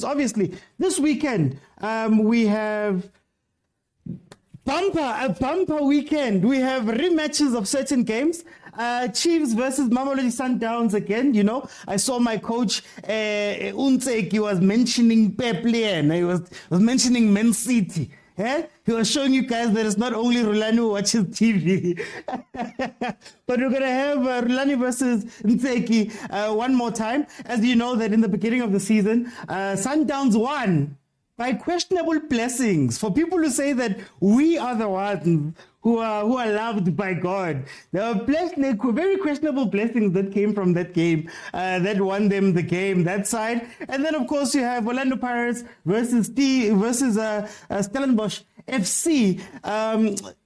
Obviously, this weekend we have a bumper weekend. We have rematches of certain games. Chiefs versus Mamelodi Sundowns again. You know, I saw my coach NTSEKI was mentioning Pep Lien. He was mentioning Man City. Yeah? He was showing you guys that it's not only RULANI who watches TV. But we're going to have RULANI versus NTSEKI one more time. As you know that in the beginning of the season, Sundowns won by questionable blessings. For people who say that we are the ones who are loved by God, there were very questionable blessings that came from that game that won them the game, that side. And then, of course, you have Orlando Pirates versus Stellenbosch FC.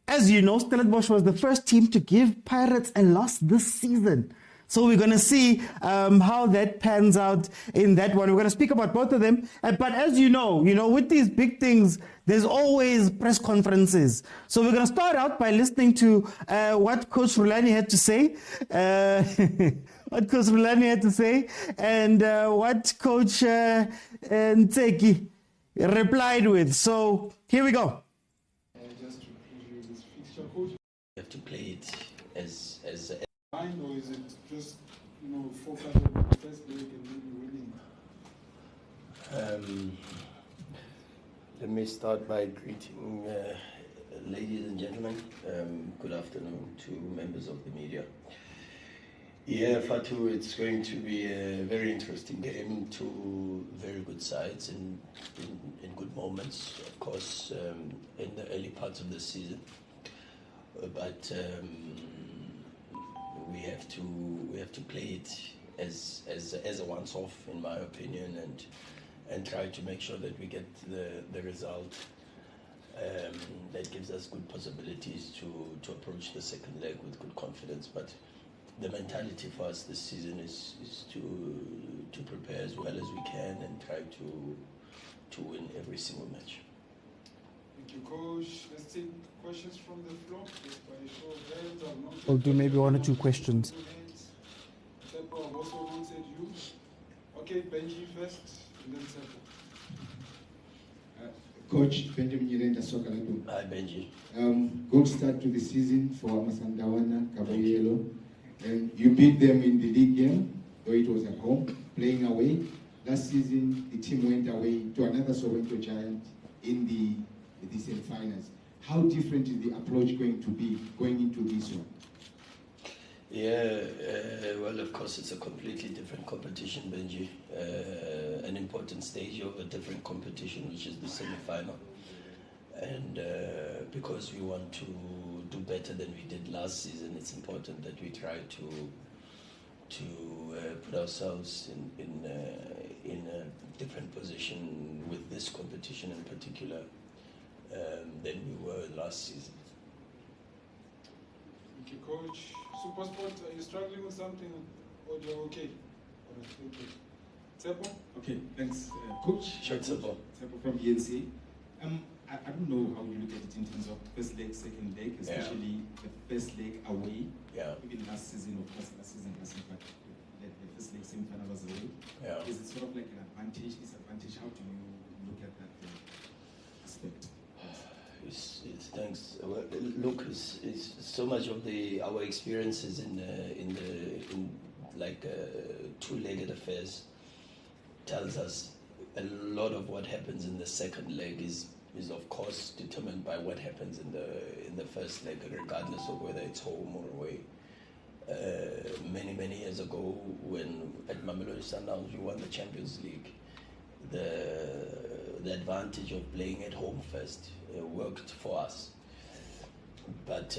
As you know, Stellenbosch was the first team to give Pirates a loss this season. So we're going to see how that pans out in that one. We're going to speak about both of them. But as you know, with these big things, there's always press conferences. So we're going to start out by listening to what Coach RULANI had to say. And what Coach NTSEKI replied with. So here we go. Just to preview this fixture, coach. You have to play it as Mind, or is it just focus on the first leg and maybe winning? Let me start by greeting ladies and gentlemen. Good afternoon to members of the media. Yeah, Fatu, it's going to be a very interesting game. Two very good sides in good moments, of course, in the early parts of the season. But we have to play it as a once-off, in my opinion, and try to make sure that we get the result that gives us good possibilities to approach the second leg with good confidence. But the mentality for us this season is to prepare as well as we can and try to win every single match. Thank you, Coach. Let's take questions from the floor. We'll do maybe one or two questions. Sepo, I've also wanted you. Okay, Benji first, and then Sepo. Coach Benjamin Yirenda Sokalatu. Hi, Benji. Good start to the season for Masandawana, Caballero. And you beat them in the league game, though it was at home, playing away. Last season, the team went away to another Soweto giant in the semi-finals. How different is the approach going to be going into this one? Yeah, well, of course, it's a completely different competition, Benji. An important stage of a different competition, which is the semi-final. And because we want to do better than we did last season, it's important that we try to put ourselves in a different position with this competition in particular than we were last season. Thank you, Coach. Supersport, are you struggling with something or you're okay? Okay. Sepo? Okay, thanks, Coach. Sure, Sepo. Sepo from ENC. I don't know how you look at it in terms of first leg, second leg, especially the first leg away. Yeah. Even last season, of course, last season was but the first leg semi-final was away. Yeah. Is it sort of like an advantage, disadvantage? How do you look at that aspect? Thanks. Well, look, it's so much of our experiences in two-legged affairs tells us a lot of what happens in the second leg is of course determined by what happens in the first leg, regardless of whether it's home or away. Many years ago, when at Mamelodi Sundowns we won the Champions League, the advantage of playing at home first worked for us. But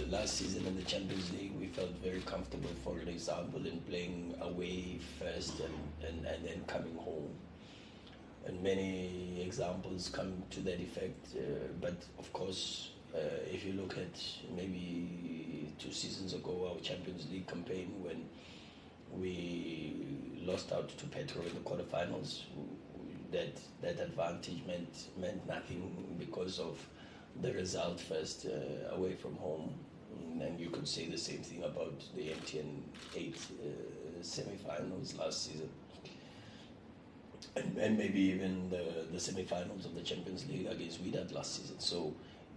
last season in the Champions League, we felt very comfortable, for an example, in playing away first and then coming home. And many examples come to that effect. But of course, if you look at maybe 2 seasons ago, our Champions League campaign, when we lost out to Petro in the quarterfinals, that advantage meant nothing because of the result first away from home. And you could say the same thing about the MTN 8 semi-finals last season. and maybe even the semi-finals of the Champions League against Wydad last season. So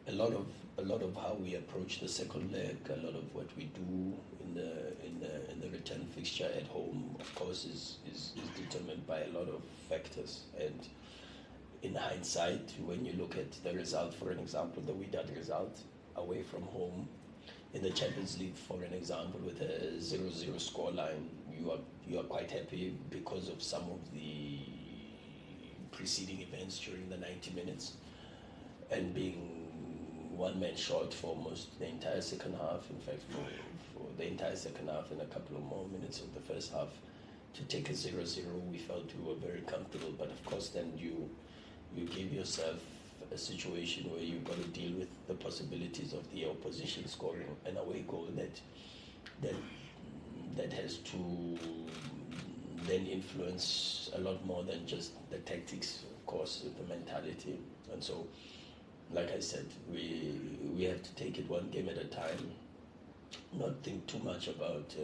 a lot of how we approach the second leg, a lot of what we do in the return fixture at home, of course, is determined by a lot of factors. And in hindsight, when you look at the result, for an example, the Wydad result away from home in the Champions League, for an example, with a 0-0 scoreline, you are quite happy because of some of the preceding events during the 90 minutes, and being one man short for almost the entire second half. In fact, for the entire second half and a couple of more minutes of the first half, to take a 0-0, we felt we were very comfortable. But of course, then you give yourself a situation where you've got to deal with the possibilities of the opposition scoring an away goal that has to then influence a lot more than just the tactics, of course, the mentality. And so, like I said, we have to take it one game at a time, not think too much about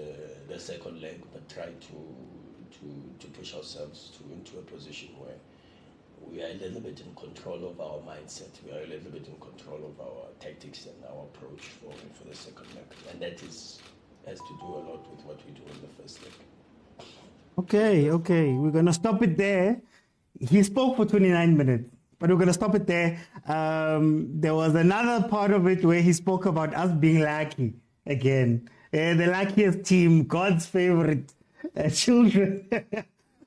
the second leg, but try to push ourselves into a position where we are a little bit in control of our mindset, we are a little bit in control of our tactics and our approach for the second leg. And that has to do a lot with what we do in the first leg. Okay, we're going to stop it there. He spoke for 29 minutes, but we're going to stop it there. There was another part of it where he spoke about us being lucky again. The luckiest team, God's favorite children.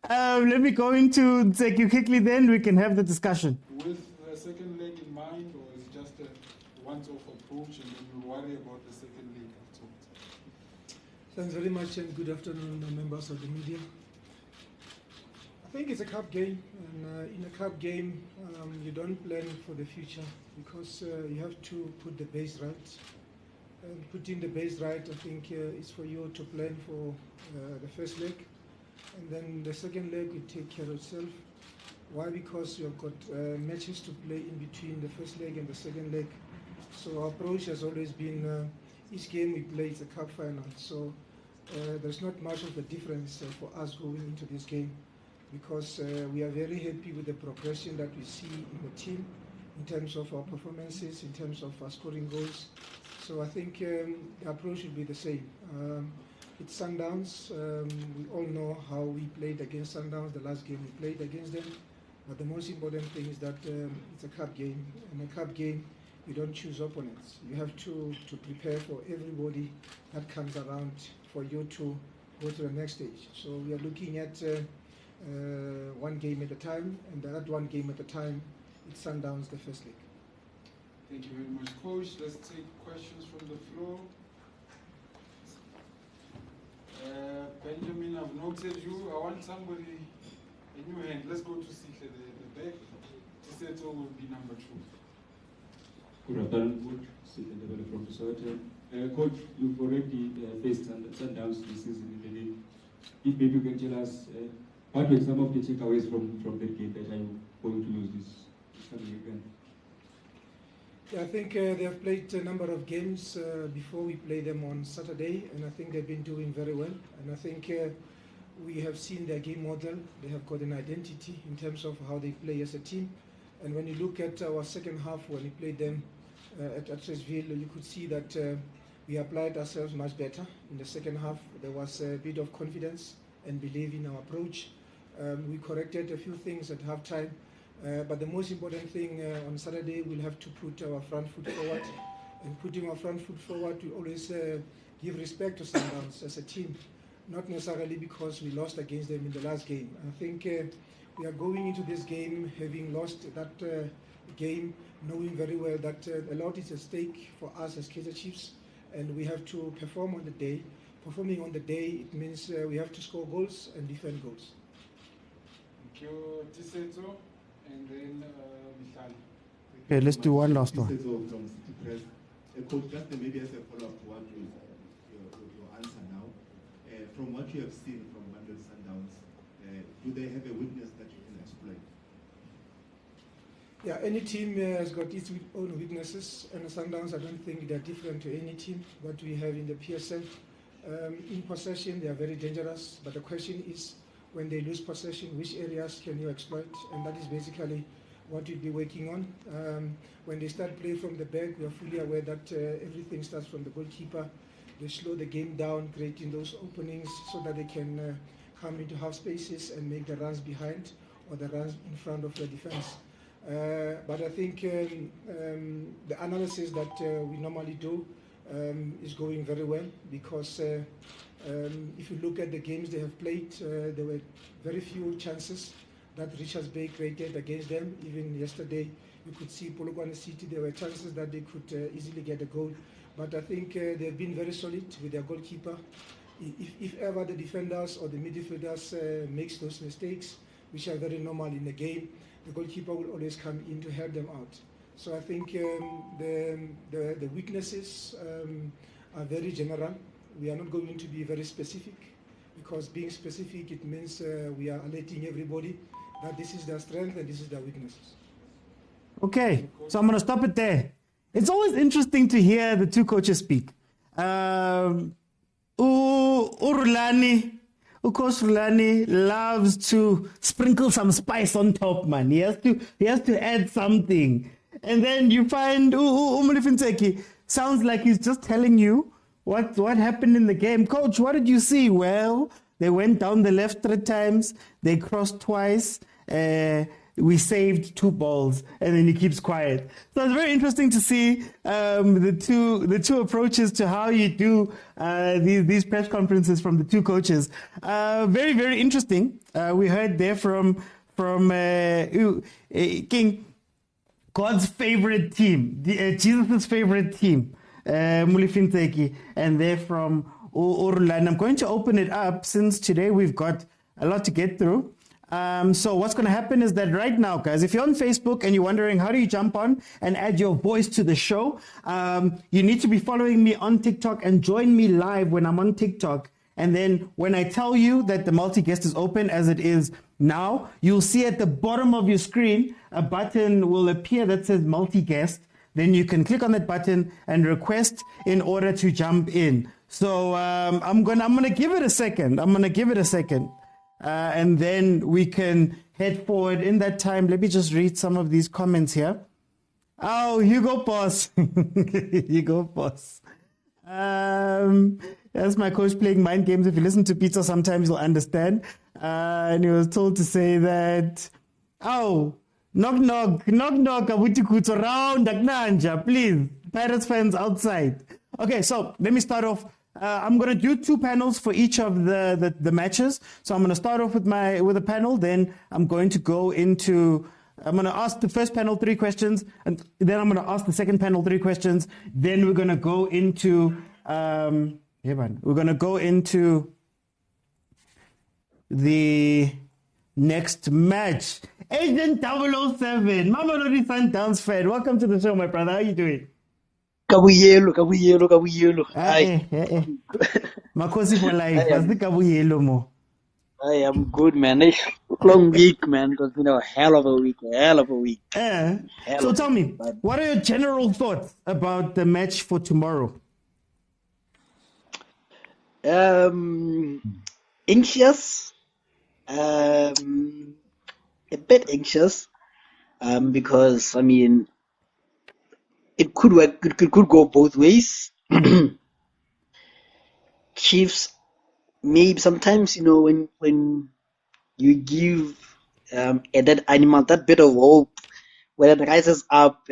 Let me go into NTSEKI quickly, then we can have the discussion. With the second leg in mind, or is it just a once-off approach and then you worry about the second leg afterwards? Thanks very much and good afternoon, members of the media. I think it's a cup game, and in a cup game, you don't plan for the future because you have to put the base right. And putting the base right, I think, is for you to plan for the first leg, and then the second leg will take care of itself. Why? Because you've got matches to play in between the first leg and the second leg. So our approach has always been each game we play is a cup final. So there's not much of a difference for us going into this game, because we are very happy with the progression that we see in the team in terms of our performances, in terms of our scoring goals. So I think the approach will be the same. It's Sundowns. We all know how we played against Sundowns the last game we played against them. But the most important thing is that it's a cup game. In a cup game, you don't choose opponents. You have to prepare for everybody that comes around for you to go to the next stage. So we are looking at one game at a time, and that one game at a time, it's Sundowns the first leg. Thank you very much, Coach. Let's take questions from the floor. Benjamin, I've noted you. I want somebody, a new hand. Let's go to Sihle, the back. Tiseto will be number 2. Good afternoon, Coach. Sihle from Soweto. Coach, you've already faced Sundowns this season in the league. If maybe you can tell us what were some of the takeaways from that game that are you going to use this coming weekend? Yeah, I think they have played a number of games before we play them on Saturday, and I think they've been doing very well. And I think we have seen their game model. They have got an identity in terms of how they play as a team. And when you look at our second half, when we played them at Patriceville, you could see that we applied ourselves much better in the second half. There was a bit of confidence and belief in our approach. We corrected a few things at halftime. But the most important thing on Saturday, we'll have to put our front foot forward. And putting our front foot forward, we always give respect to Sundowns as a team, not necessarily because we lost against them in the last game. I think we are going into this game having lost that game, knowing very well that a lot is at stake for us as Kaizer Chiefs, and we have to perform on the day. Performing on the day, it means we have to score goals and defend goals. Thank you, Tiseto. And then Michal. Okay, let's do one last one. From City Press. Coach, just maybe as a follow-up to what your answer now. From what you have seen from Mamelodi Sundowns, do they have a weakness that you can exploit? Yeah, any team has got its own weaknesses, and the Sundowns, I don't think they're different to any team that we have in the PSL. In possession, they are very dangerous, but the question is, when they lose possession, which areas can you exploit? And that is basically what we'll be working on. When they start playing from the back, we are fully aware that everything starts from the goalkeeper. They slow the game down, creating those openings so that they can come into half spaces and make the runs behind or the runs in front of the defense. But I think the analysis that we normally do is going very well, because if you look at the games they have played, there were very few chances that Richards Bay created against them. Even yesterday, you could see Polokwane City, there were chances that they could easily get a goal. But I think they've been very solid with their goalkeeper. If ever the defenders or the midfielders makes those mistakes, which are very normal in the game, the goalkeeper will always come in to help them out. So I think the weaknesses are very general. We are not going to be very specific, because being specific, it means we are alerting everybody that this is their strength and this is their weaknesses. Okay, so I'm going to stop it there. It's always interesting to hear the two coaches speak. RULANI, Coach RULANI loves to sprinkle some spice on top, man. He has to add something. And then you find NTSEKI sounds like he's just telling you what happened in the game. Coach, what did you see? Well, they went down the left 3 times. They crossed twice. We saved 2 balls, and then he keeps quiet. So it's very interesting to see the two approaches to how you do these press conferences from the two coaches. Very, very interesting. We heard there from King, God's favorite team, Jesus' favorite team, NTSEKI, and they're from RULANI. I'm going to open it up, since today we've got a lot to get through. So what's going to happen is that right now, guys, if you're on Facebook and you're wondering how do you jump on and add your voice to the show, you need to be following me on TikTok and join me live when I'm on TikTok. And then when I tell you that the multi-guest is open, as it is now, you'll see at the bottom of your screen, a button will appear that says multi-guest. Then you can click on that button and request in order to jump in. So I'm gonna give it a second. And then we can head forward. In that time, let me just read some of these comments here. Oh, Hugo Boss. Hugo Boss. That's my coach playing mind games. If you listen to Pitso, sometimes you'll understand. And he was told to say that, oh, knock, abuti kutso round, Agnanja, please. Pirates fans outside. Okay, so let me start off. I'm going to do 2 panels for each of the matches. So I'm going to start off with a panel. Then I'm going to go into, I'm going to ask the first panel 3 questions. And then I'm going to ask the second panel 3 questions. Then we're going to go into, the next match. Agent 007, Mamelodi Sundowns fan. Welcome to the show, my brother. How are you doing? Kabuyelo. Makosi for life. What's the Kabuyelo mo? I am good, man. Long week, man. It has been a hell of a week. So tell me, what are your general thoughts about the match for tomorrow? Anxious. A bit anxious. Because, I mean, it could work. It could go both ways. Chiefs, maybe sometimes, you know, when you give a dead animal that bit of hope, when it rises up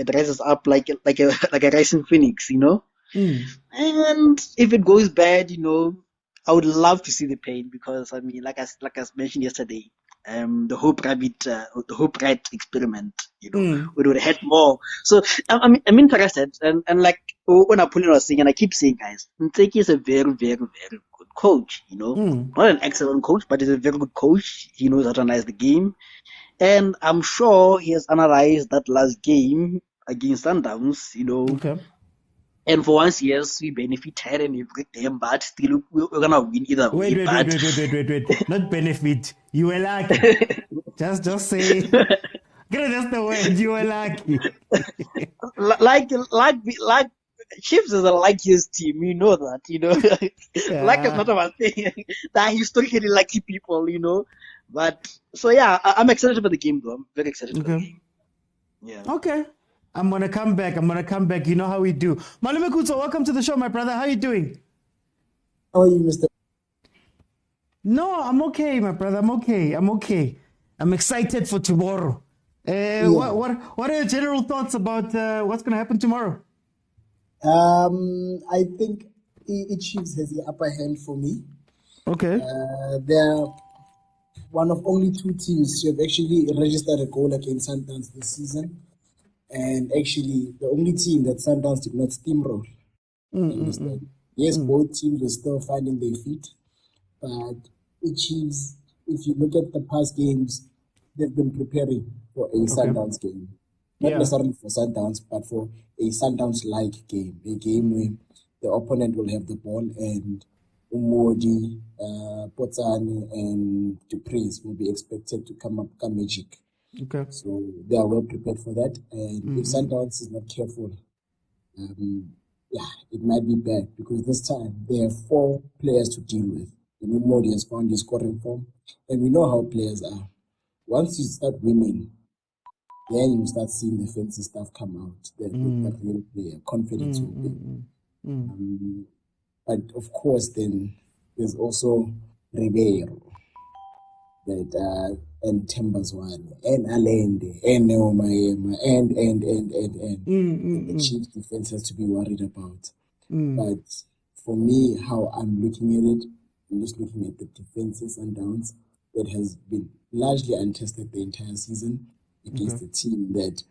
like a rising phoenix, you know. And if it goes bad, you know, I would love to see the pain, because I mean, like I mentioned yesterday, the Hope Rat experiment, you know, we would have had more. So I'm interested, and like when Apollo was saying, and I keep saying, guys, NTSEKI is a very, very, very good coach, you know, not an excellent coach, but he's a very good coach. He knows how to analyze the game, and I'm sure he has analyzed that last game against Sundowns, you know. Okay. And for once, yes, we benefited and every game, but still we're gonna win either way. Wait. Not benefit. You were lucky. just say. That's the word. You were lucky. like Chiefs is a luckiest team. You know that. You know, luck is not our thing. They're historically lucky people. You know, But so yeah, I'm excited for the game though. I'm very excited for the game. Yeah. Okay. I'm gonna come back. You know how we do. Malume Kutso, welcome to the show, my brother. How are you doing? How are you, Mr.? No, I'm okay, my brother. I'm okay. I'm excited for tomorrow. What are your general thoughts about what's gonna happen tomorrow? I think Chiefs has the upper hand for me. Okay. They're one of only two teams who have actually registered a goal against Sundowns this season. And actually, the only team that Sundowns did not steamroll. Yes, both teams were still finding their feet. But Chiefs, if you look at the past games, they've been preparing for a Sundowns game. Not necessarily for Sundowns, but for a Sundowns-like game. A game where the opponent will have the ball and Umodi, Potsane, and Patrice will be expected to come magic. Okay. So they are well prepared for that. And if Sundowns is not careful, it might be bad because this time they have 4 players to deal with. Umodi has found his scoring form, and we know how players are. Once you start winning, then you start seeing the fancy stuff come out. That real player confidence will be. But of course, then there's also Rivero, and Tembazwane, and Allende, and Neomayema, and the Chiefs defense has to be worried about. But for me, how I'm looking at it, I'm just looking at the defenses and downs that has been largely untested the entire season against a team that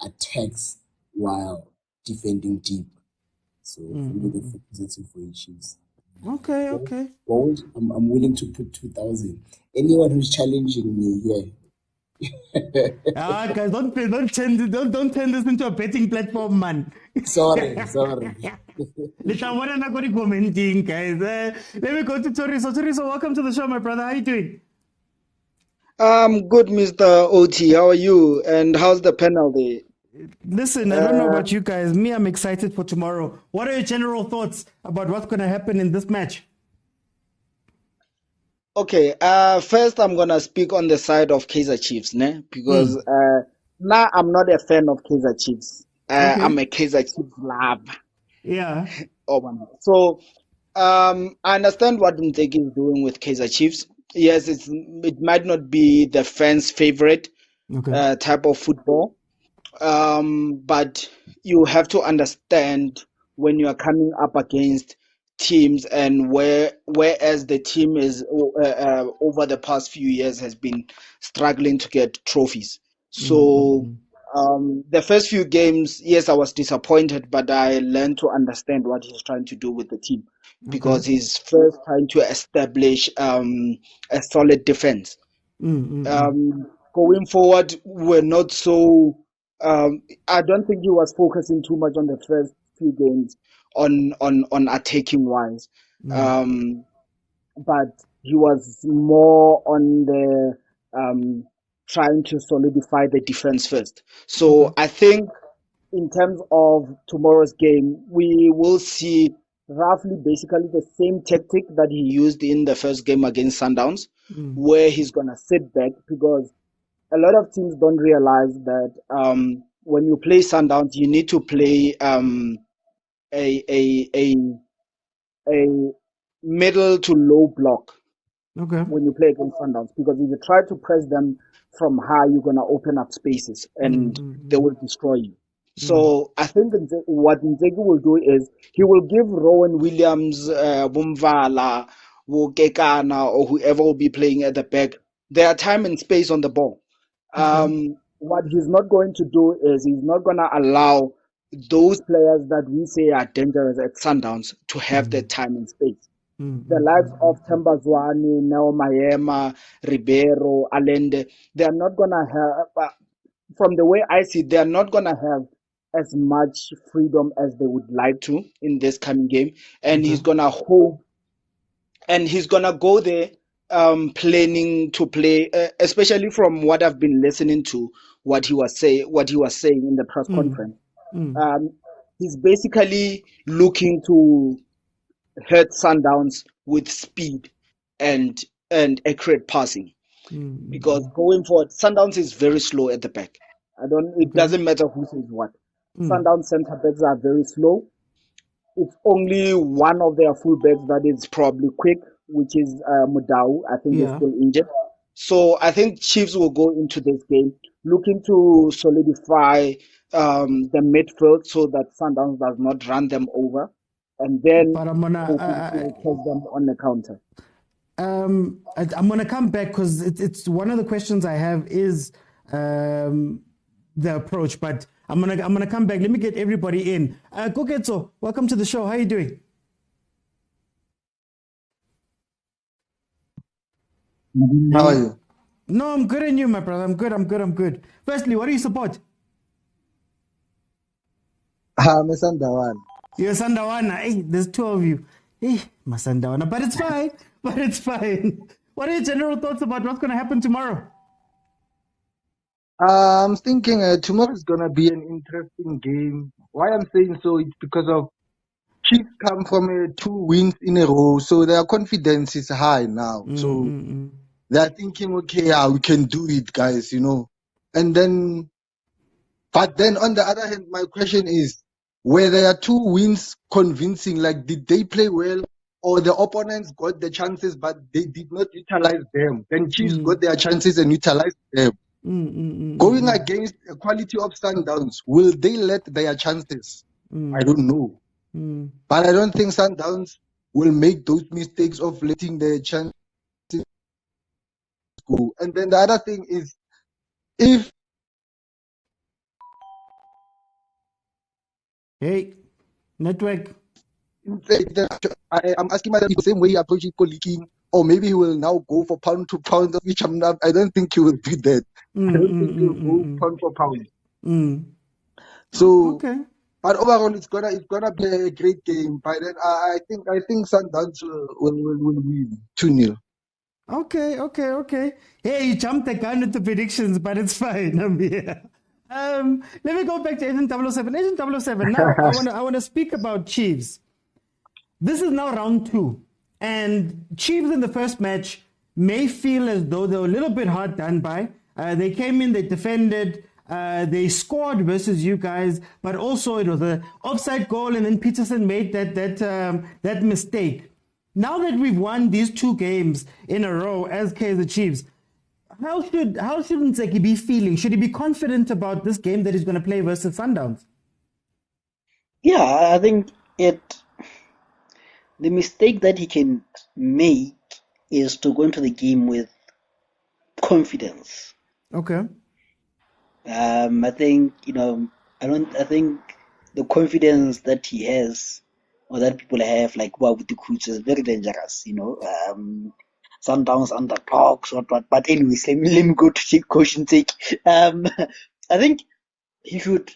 attacks while defending deep. So for me, the focus is for Chiefs. Okay. Bold, I'm willing to put 2,000. Anyone who's challenging me here. Guys, don't turn this into a betting platform, man. Sorry. Let's commenting, guys. Let me go to Toriso. Toriso, welcome to the show, my brother. How are you doing? I'm good, Mr. OT. How are you? And how's the penalty? Listen, I don't know about you guys. Me, I'm excited for tomorrow. What are your general thoughts about what's going to happen in this match? Okay, first I'm going to speak on the side of Kaizer Chiefs, because now I'm not a fan of Kaizer Chiefs. I'm a Kaizer Chiefs lover. Yeah. So I understand what NTSEKI is doing with Kaizer Chiefs. Yes, it might not be the fans' favorite type of football. But you have to understand when you are coming up against teams, and whereas the team is over the past few years has been struggling to get trophies. So the first few games, yes, I was disappointed, but I learned to understand what he's trying to do with the team, because he's first trying to establish a solid defense. Going forward, we're not so. I don't think he was focusing too much on the first few games on attacking wise, but he was more on the trying to solidify the defense first. So I think in terms of tomorrow's game, we will see roughly basically the same tactic that he used in the first game against Sundowns, where he's gonna sit back, because a lot of teams don't realize that when you play Sundowns, you need to play a middle to low block when you play against Sundowns, because if you try to press them from high, you're gonna open up spaces and they will destroy you. So I think what NTSEKI will do is he will give Rowan Williams, Bumvala, Wokekana, or whoever will be playing at the back their time and space on the ball. What he's not going to do is he's not going to allow those players that we say are dangerous at Sundowns to have their time and space. The likes of Tembazwane, Neomayema, Rivero, Allende, they are not going to have, from the way I see, they are not going to have as much freedom as they would like to in this coming game. And he's going to hope, and he's going to go there planning to play, especially from what I've been listening to, what he was saying in the press conference. He's basically looking to hurt Sundowns with speed and accurate passing. Because going forward, Sundowns is very slow at the back. It doesn't matter who says what. Sundowns centre backs are very slow. It's only one of their fullbacks that is probably quick, which is Mudau. I think he's still injured. So I think Chiefs will go into this game looking to solidify the midfield so that Sundowns does not run them over, and then hoping to catch them on the counter. I'm gonna come back because it's one of the questions I have is the approach, but I'm gonna come back. Let me get everybody in. Koketso, welcome to the show. How are you doing? How are you? No, I'm good, and you, my brother. I'm good. Firstly, what do you support? I'm a Sandawana. You're a Sandawana. Hey, there's two of you. Hey, my Sandawana. But it's fine. What are your general thoughts about what's going to happen tomorrow? I'm thinking tomorrow is going to be an interesting game. Why I'm saying so is because of Chiefs come from 2 wins in a row, so their confidence is high now. So they're thinking, okay, yeah, we can do it, guys, And then, but then on the other hand, my question is, were there 2 wins convincing? Like, did they play well? Or the opponents got the chances, but they did not utilize them. Then Chiefs got their chances and utilized them. Going against the quality of Sundowns, will they let their chances? I don't know. But I don't think Sundowns will make those mistakes of letting their chances go. And then the other thing is, if... Hey, network. I'm asking myself the same way he approached leaking, or maybe he will now go for pound to pound, which I don't think he will do that. I don't think he will go pound for pound. So, but overall, it's gonna be a great game. But then I think Sundowns will win 2-0. Okay. Hey, you jumped the gun with the predictions, but it's fine. I'm here. Let me go back to Agent 007. Agent 007. Now, I want to speak about Chiefs. This is now round 2, and Chiefs in the first match may feel as though they were a little bit hard done by. They came in, they defended, they scored versus you guys, but also it was an offside goal, and then Peterson made that mistake. Now that we've won these 2 games in a row as Kaizer Chiefs, how should NTSEKI be feeling? Should he be confident about this game that he's going to play versus Sundowns? Yeah, I think the mistake that he can make is to go into the game with confidence. Okay. I think, I think the confidence that he has, or that people have, like, with the coach, is very dangerous, Sundowns underdogs, what. But anyways, let me go to coach and take. I think he shouldn't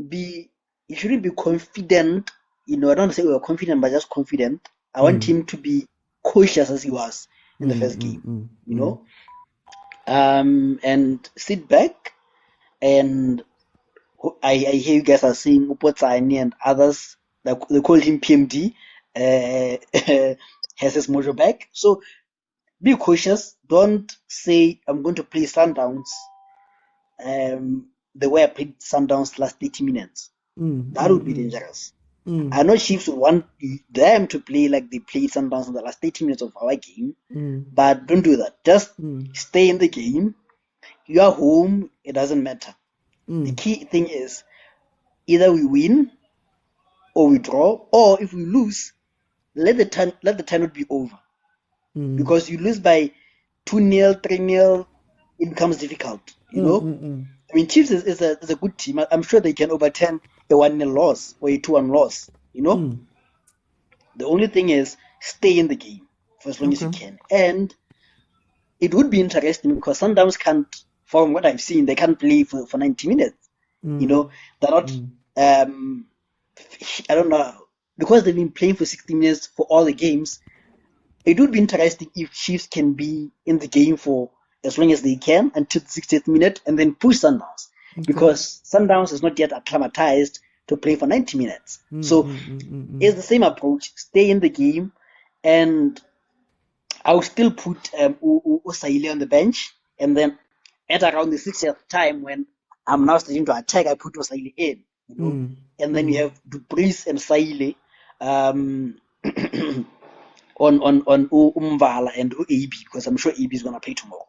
be confident. I don't want to say we were confident, but just confident. I want him to be cautious as he was in the first game, and sit back. And I hear you guys are saying Upotsani and others, like they called him PMD, has his mojo back. So be cautious. Don't say I'm going to play Sundowns the way I played Sundowns last 30 minutes. That would be dangerous. I know Chiefs would want them to play like they played Sundowns in the last 30 minutes of our game, but don't do that. Just stay in the game. You are home, it doesn't matter. The key thing is either we win or we draw, or if we lose, let the time not be over. Because you lose by 2-0, 3-0, it becomes difficult. I mean, Chiefs is a good team. I'm sure they can overturn a 1-0 loss or a 2-1 loss. The only thing is stay in the game for as long as you can. And it would be interesting because Sundowns can't, from what I've seen, they can't play for 90 minutes. They're not, I don't know, because they've been playing for 60 minutes for all the games. It would be interesting if Chiefs can be in the game for as long as they can until the 60th minute and then push Sundowns. Because Sundowns is not yet acclimatized to play for 90 minutes. So it's the same approach. Stay in the game, and I'll still put Usaile on the bench, and then at around the 60th time when I'm now starting to attack, I put Usaile in, and then you have Patrice and Saile on Umvala and AB, because I'm sure AB is gonna play tomorrow.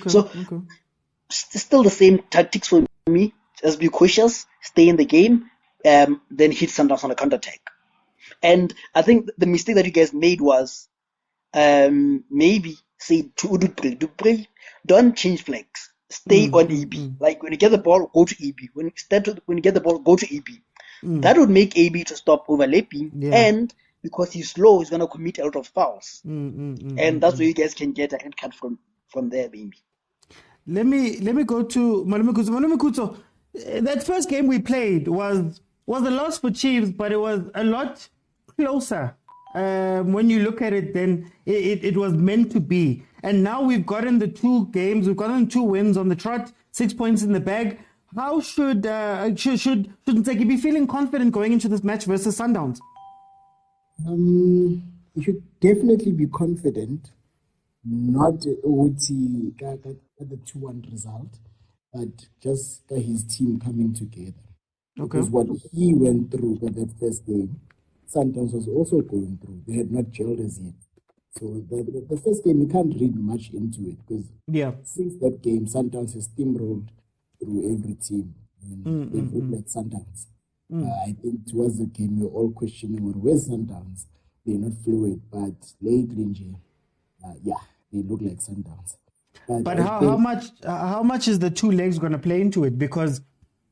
So still the same tactics for me. Just be cautious, stay in the game, then hit Sundowns on a counter attack. And I think the mistake that you guys made was maybe say to Dupree, don't change flanks. Stay on EB. Like when you get the ball, go to EB. When you get the ball, go to EB. That would make AB to stop overlapping, and because he's slow, he's gonna commit a lot of fouls. And that's where you guys can get a red card from there, baby. Let me go to Malumekuzo. That first game we played was a loss for Chiefs, but it was a lot closer. When you look at it, then it was meant to be. And now we've gotten the 2 games, we've gotten 2 wins on the trot, 6 points in the bag. How should NTSEKI be feeling confident going into this match versus Sundowns? You should definitely be confident, not with the 2-1 result, but just his team coming together. Okay. Because what he went through for that first game, Sundowns was also going through. They had not gelled as yet. So the first game, you can't read much into it, because since that game, Sundowns has steamrolled through every team. They look like Sundowns. I think towards the game, we're all questioning, where's Sundowns? They're not fluid, but lately, they look like Sundowns. But how much is the 2 legs going to play into it? Because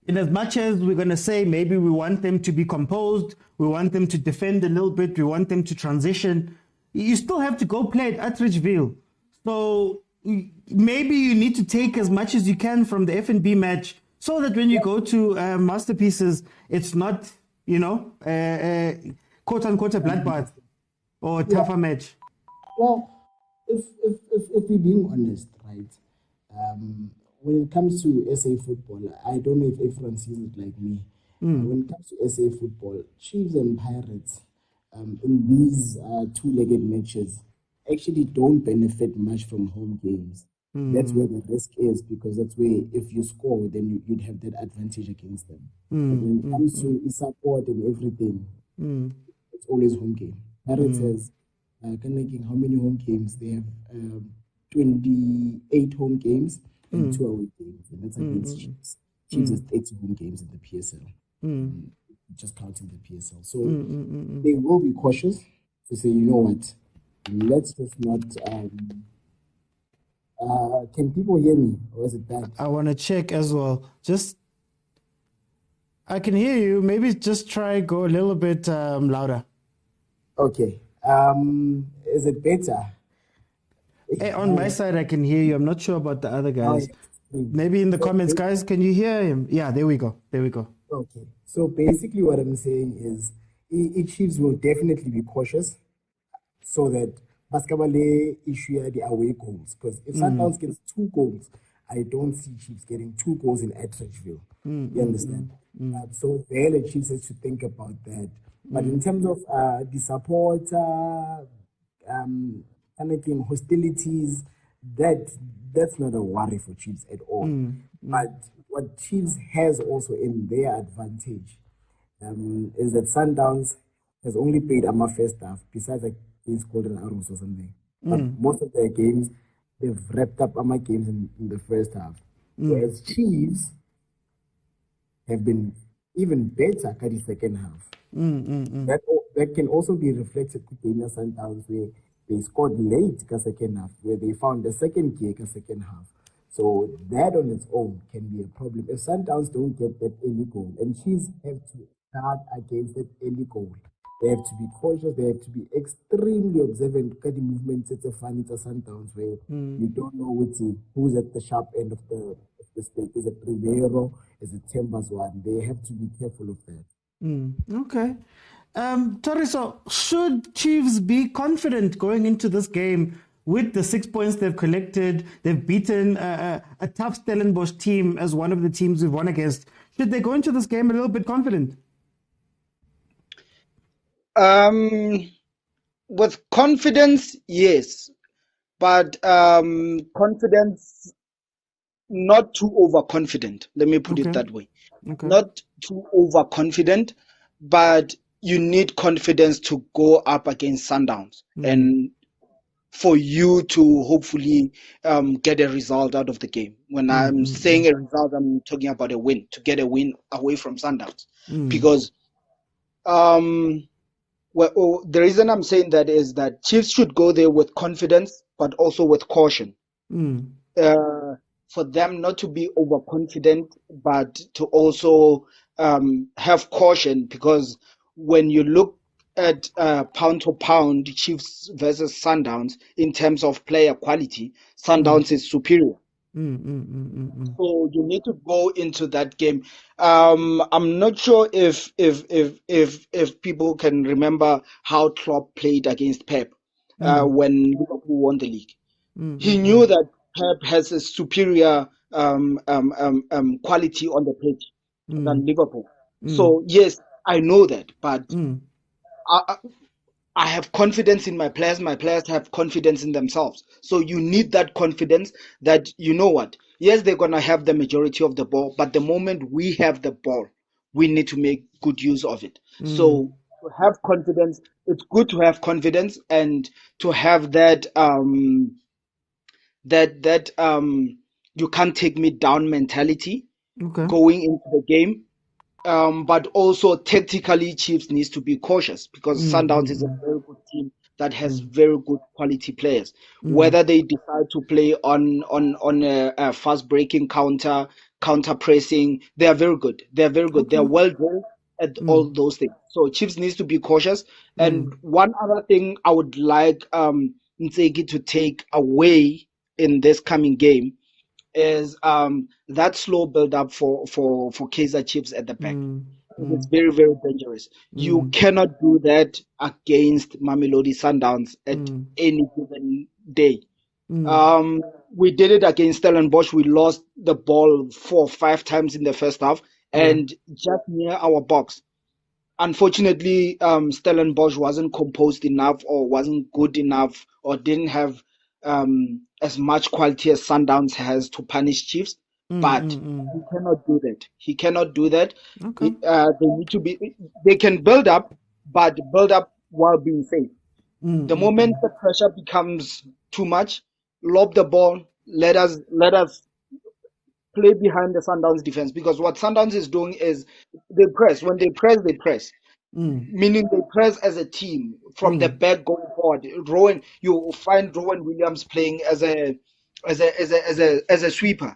in as much as we're going to say maybe we want them to be composed, we want them to defend a little bit, we want them to transition, you still have to go play at Atteridgeville. So maybe you need to take as much as you can from the FNB match, so that when you go to masterpieces, it's not, quote unquote a bloodbath or a tougher match. Well, if we're being honest, right, when it comes to SA football, I don't know if everyone sees it like me. When it comes to SA football, Chiefs and Pirates in these 2-legged matches actually don't benefit much from home games. That's where the risk is, because that's where if you score, then you'd have that advantage against them. But when it comes to support and everything, it's always home game. Pirates has how many home games? They have 28 home games and 2 away games, and that's against Chiefs. Chiefs has 30 home games in the PSL, just counting the PSL. So they will be cautious to say, you know what, let's just not. Can people hear me, or is it bad? I want to check as well. I can hear you. Maybe just go a little bit louder. Okay. Is it better? Hey, on my side, I can hear you. I'm not sure about the other guys. Maybe in the comments, guys, can you hear him? Yeah, there we go. Okay. So basically what I'm saying is Chiefs will definitely be cautious, so that Baskabale issue the away goals. Because if Sundowns gets 2 goals, I don't see Chiefs getting 2 goals in Atteridgeville. You understand? So there the Chiefs has to think about that. But in terms of the support, hostilities, that's not a worry for Chiefs at all. But what Chiefs has also in their advantage is that Sundowns has only played Ama first half, besides against Golden Arrows or something. But most of their games, they've wrapped up Ama games in the first half. Whereas Chiefs have been even better at the second half. That can also be reflected in the Sundowns, where they scored late in the second half, where they found the second gear in the second half. So that on its own can be a problem. If Sundowns don't get that early goal, and Chiefs have to guard against that early goal, they have to be cautious, they have to be extremely observant at the movements. It's a fun, it's a Sundowns where you don't know who's at the sharp end of the stick. Is it Rivero? Is it Timbers one? They have to be careful of that. Okay. Toriso, should Chiefs be confident going into this game with the 6 points they've collected? They've beaten a tough Stellenbosch team as one of the teams we've won against. Should they go into this game a little bit confident? With confidence, yes. but confidence, not too overconfident. Let me put it that way. Not too overconfident, but you need confidence to go up against Sundowns and for you to hopefully get a result out of the game. When I'm saying a result, I'm talking about a win, to get a win away from Sundowns. Because the reason I'm saying that is that Chiefs should go there with confidence, but also with caution. For them not to be overconfident, but to also have caution, because when you look at pound to pound, Chiefs versus Sundowns, in terms of player quality, Sundowns is superior. So you need to go into that game. I'm not sure if people can remember how Klopp played against Pep when Liverpool won the league. He knew that Pep has a superior quality on the pitch than Liverpool. So yes, I know that, but I have confidence in my players. My players have confidence in themselves. So you need that confidence that, you know what, yes, they're going to have the majority of the ball, but the moment we have the ball, we need to make good use of it. So to have confidence, it's good to have confidence and to have that you can't take me down mentality going into the game. But also tactically, Chiefs needs to be cautious, because Sundowns is a very good team that has very good quality players. Whether they decide to play on a fast breaking counter pressing, they are very good. They are very good. They are well drilled at all those things. So Chiefs needs to be cautious. And one other thing I would like NTSEKI to take away in this coming game is that slow build up for Kaizer Chiefs at the back. It's very, very dangerous. You cannot do that against Mamelodi Sundowns at any given day. We did it against Stellenbosch. We lost the ball 4 or 5 times in the first half, and just near our box. Unfortunately, Stellenbosch wasn't composed enough, or wasn't good enough, or didn't have as much quality as Sundowns has to punish Chiefs. But he cannot do that. He cannot do that. They need to be. They can build up, but build up while being safe. The moment the pressure becomes too much, lob the ball. Let us play behind the Sundowns defense, because what Sundowns is doing is they press. When they press, they press. Meaning they press as a team from the back going forward. You find Rowan Williams playing as a sweeper.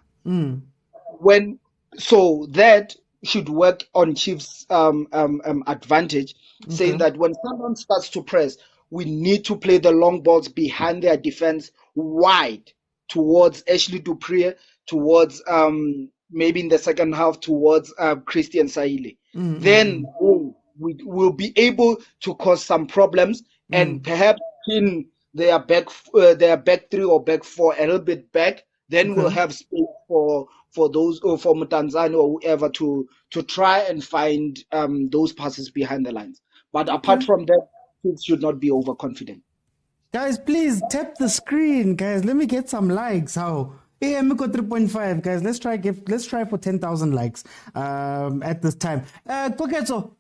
So that should work on Chiefs' advantage, saying that when someone starts to press, we need to play the long balls behind their defense wide towards Ashley Dupree, towards maybe in the second half towards Christian Saile. Then we will be able to cause some problems and perhaps pin their back 3 or back 4 a little bit back. Then we'll have space for those, or for Mutanzani or whoever to try and find those passes behind the lines. But apart from that, kids should not be overconfident. Guys, please tap the screen, guys. Let me get some likes. How? Yeah, Miko 3.5, guys. Let's try for 10,000 likes at this time. Koketso,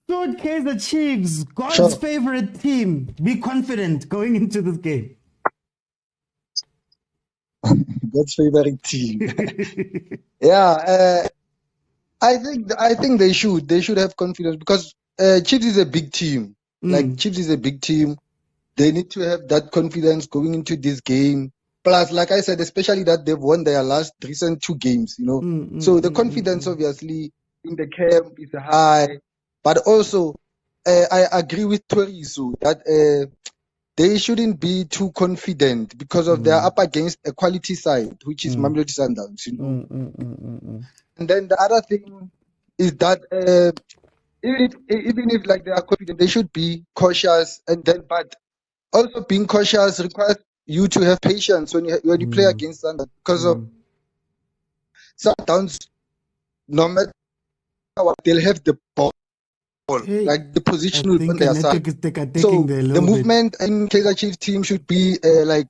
should Kaizer Chiefs, God's favorite team, be confident going into this game? God's favorite team. Yeah, I think they should have confidence, because Chiefs is a big team. Like, Chiefs is a big team. They need to have that confidence going into this game. Plus, like I said, especially that they've won their last recent 2 games, So the confidence, obviously, in the camp is high. But also, I agree with Toriso that they shouldn't be too confident, because of they're up against a quality side, which is Mamelodi Sundowns, And then the other thing is that even if like they are confident, they should be cautious. But also being cautious requires you to have patience when you play against Sundowns, because of Sundowns, no matter what, they'll have the ball. Like the position will be on their side. So the movement in Kaizer Chiefs team should be like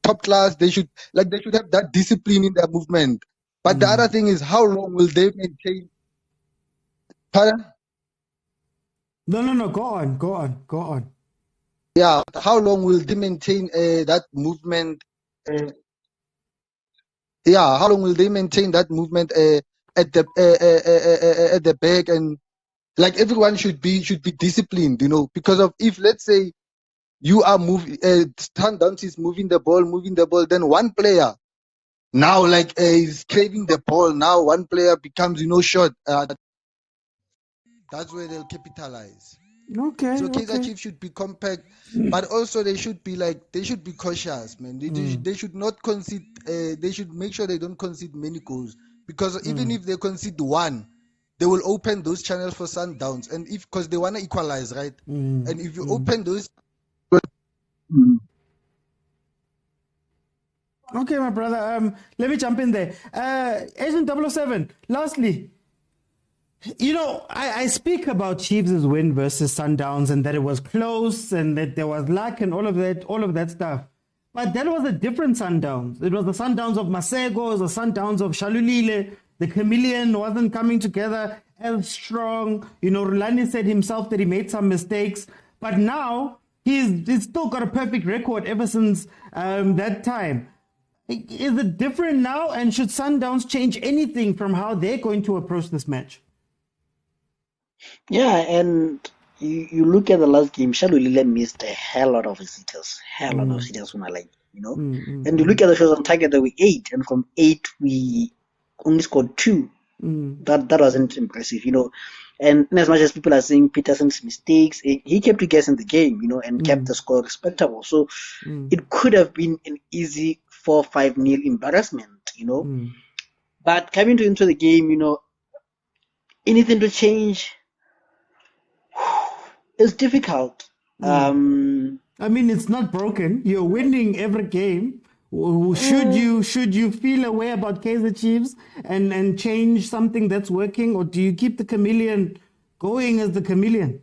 top class. They should have that discipline in their movement. But the other thing is, how long will they maintain? Pardon? No. Go on. Yeah, how long will they maintain that movement? How long will they maintain that movement at the back, and like everyone should be disciplined, because of, if let's say you are moving, Sundowns is moving the ball, then one player now is craving the ball. Now one player becomes short. That's where they'll capitalize. Okay. So Kaizer Chiefs should be compact, but also they should be cautious, man. They should not concede. They should make sure they don't concede many goals, because even if they concede one, they will open those channels for Sundowns, and because they want to equalize, right? And if you open those. Okay, my brother. Let me jump in there. Agent 007. Lastly. I speak about Chiefs' win versus Sundowns and that it was close and that there was luck and all of that stuff. But that was a different Sundowns. It was the Sundowns of Masego, it was the Sundowns of Shalulile. The chameleon wasn't coming together as strong. RULANI said himself that he made some mistakes. But now, he's still got a perfect record ever since that time. Is it different now? And should Sundowns change anything from how they're going to approach this match? Yeah, and you look at the last game, Shalulile missed a hell lot of visitors. And you look at the shots on target, there were 8, and from 8 we only scored 2. That wasn't impressive, And as much as people are saying Peterson's mistakes, he kept you guys in the game, and kept the score respectable. So it could have been an easy 4-5-0 embarrassment, But coming into the game, anything to change. It's difficult. It's not broken. You're winning every game. Should you feel a way about Kaizer Chiefs and change something that's working, or do you keep the chameleon going as the chameleon?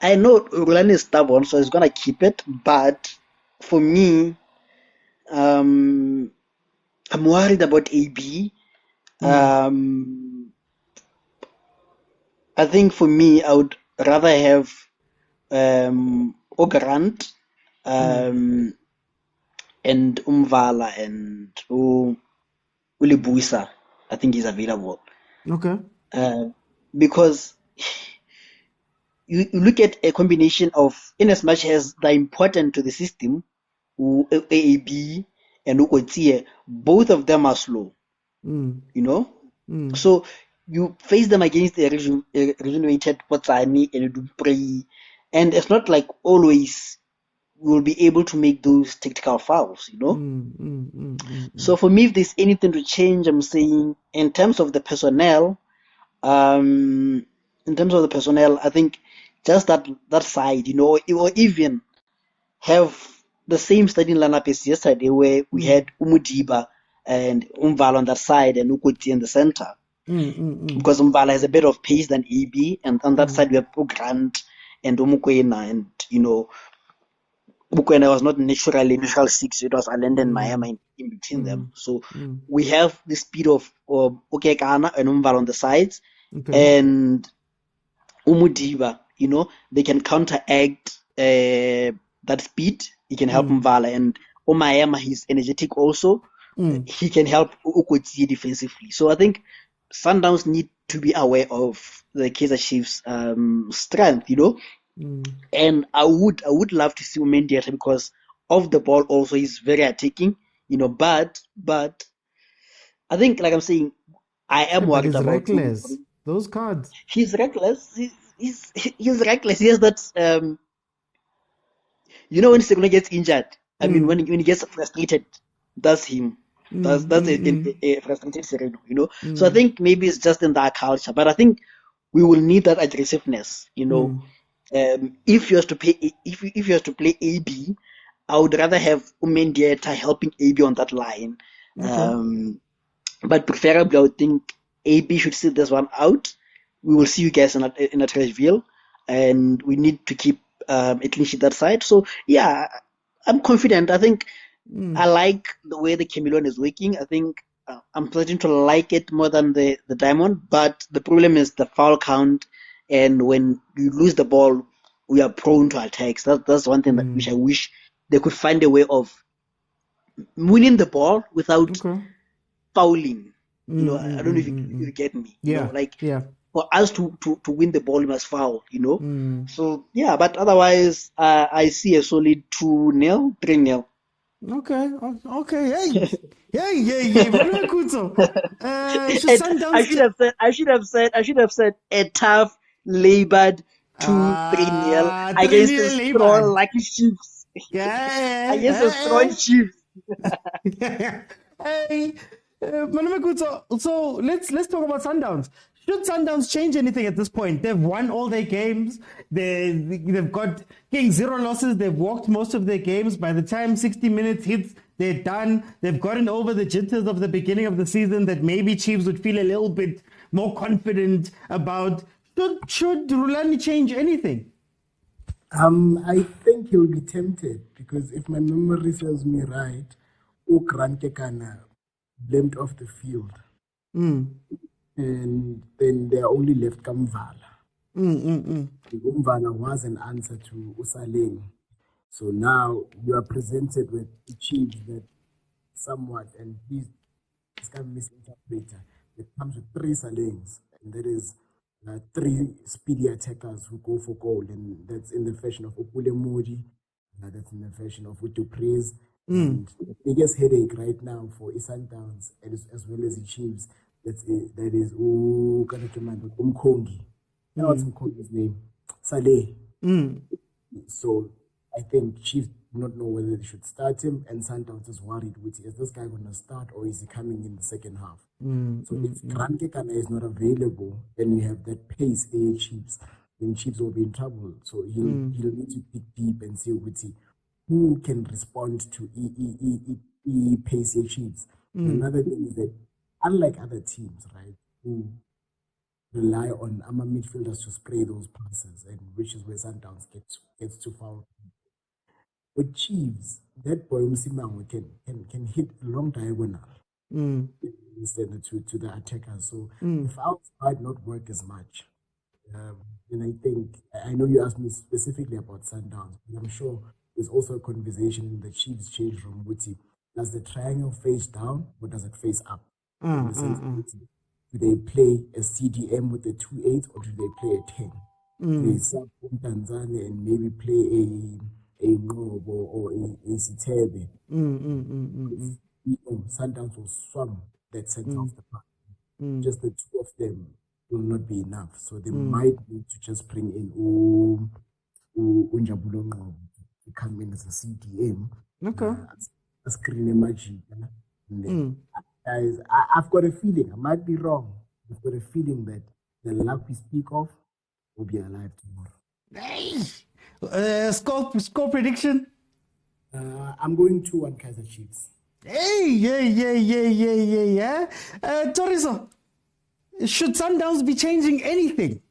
I know RULANI is stubborn, so he's gonna keep it. But for me, I'm worried about AB. I think for me, I would rather have Ogrant and Umvala and Ulibuisa. I think he's available. Okay. Because you look at a combination of, in as much as they're important to the system, AAB and Ukotie, both of them are slow. So you face them against a regenerated Potsani and Dupree, and it's not like always you will be able to make those tactical fouls, So for me, if there's anything to change, I'm saying in terms of the personnel, I think just that side, or even have the same starting lineup as yesterday, where we had Umudiba and Umvala on that side and Ukoti in the center. Because Umvala has a bit of pace than AB, and on that side we have Grant and Umukwena, and Umukwena was not naturally neutral 6, it was Alenda and Miami in between them. So we have the speed of Okekana and Umvala on the sides, and Umudiba, they can counteract that speed. He can help Umvala, and Omayama, he's energetic also. He can help Ukoti defensively. So I think Sundowns need to be aware of the Kaizer Chiefs' strength, And I would love to see Mendieta, because off the ball also he's very attacking, But I think, like I'm saying, I am worried about reckless. Those cards. He's reckless. He's reckless. He has that. When Sehoana gets injured, when he gets frustrated, that's him. That's a frustrated Sereno, So I think maybe it's just in that culture, but I think we will need that aggressiveness, If you have to play AB, I would rather have Mendieta helping AB on that line. But preferably, I would think AB should sit this one out. We will see you guys in a Trashville, and we need to keep a clean sheet that side. So yeah, I'm confident. I think I like the way the chameleon is working. I think I'm starting to like it more than the diamond. But the problem is the foul count, and when you lose the ball, we are prone to attacks. That's one thing that which I wish they could find a way of winning the ball without fouling. You know, I don't know if you get me. You know, like for us to win the ball, we must foul. You know, so yeah. But otherwise, I see a solid 2-0, 3-0. Okay. Hey. Very good. I should have said a tough, labored 2-3-0 against the strong, lucky Chiefs. Against the strong Chiefs. Hey, so let's talk about Sundowns. Should Sundowns change anything at this point? They've won all their games. They've got 0 losses. They've walked most of their games. By the time 60 minutes hits, they're done. They've gotten over the jitters of the beginning of the season that maybe Chiefs would feel a little bit more confident about. Should RULANI change anything? I think he'll be tempted because if my memory serves me right, Ukranke Kana blamed off the field. And then they are only left Komphela. Komphela was an answer to Usaleng. So now you are presented with the Chiefs that somewhat, and please can't misinterpret, it comes with 3 Salengs, and there is 3 speedy attackers who go for goal, and that's in the fashion of Opule Modi, that's in the fashion of Patrice. And the biggest headache right now for Sundowns as well as the Chiefs, that is Umkongi. Now what's Umkongi's name? Saleh. So I think Chiefs do not know whether they should start him, and Sundowns is worried with, is this guy going to start or is he coming in the second half? So if Kranke Kana is not available, then you have that pace Chiefs, then Chiefs will be in trouble. So he'll need to pick deep and see who can respond to pace Chiefs. Another thing is that unlike other teams, right, who rely on midfielders to spray those passes, and which is where Sundowns gets to foul. With Chiefs, that boy Mosimane can hit a long diagonal instead to the attackers. So if outside not work as much, and I know you asked me specifically about Sundowns, but I'm sure there's also a conversation in the Chiefs change room with it. Does the triangle face down or does it face up? In the sense, do they play a CDM with a 2-8 or do they play a 10? They sub Tanzania and maybe play a Ngobo or a Sitebe. Sundowns will swam that center of the park. Just the 2 of them will not be enough. So they might need to just bring in Unjabulo Ngobo to come in as a CDM. A screen magic. Guys, I've got a feeling, I might be wrong, I've got a feeling that the luck we speak of will be alive tomorrow. Score prediction? I'm going 2-1 Kaizer Chiefs. Yeah. Toriso, should Sundowns be changing anything?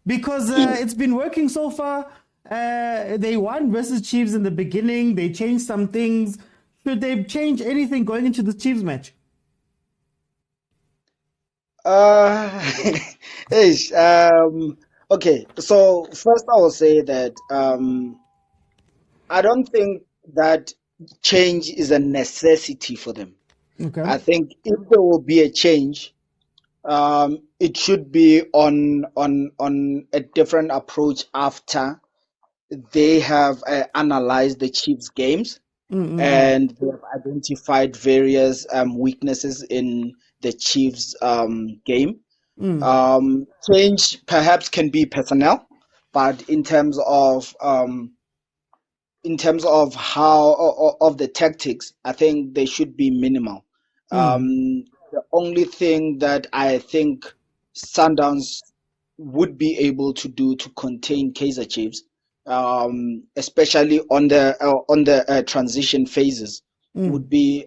Because it's been working so far. They won versus Chiefs in the beginning. They changed some things. Should they change anything going into the Chiefs match? Okay, so first I will say that I don't think that change is a necessity for them. I think if there will be a change, it should be on a different approach after they have analyzed the Chiefs games and they have identified various weaknesses in the Chiefs game. Change perhaps can be personnel, but in terms of how of the tactics, I think they should be minimal. The only thing that I think Sundowns would be able to do to contain Kaizer Chiefs, especially on the transition phases, would be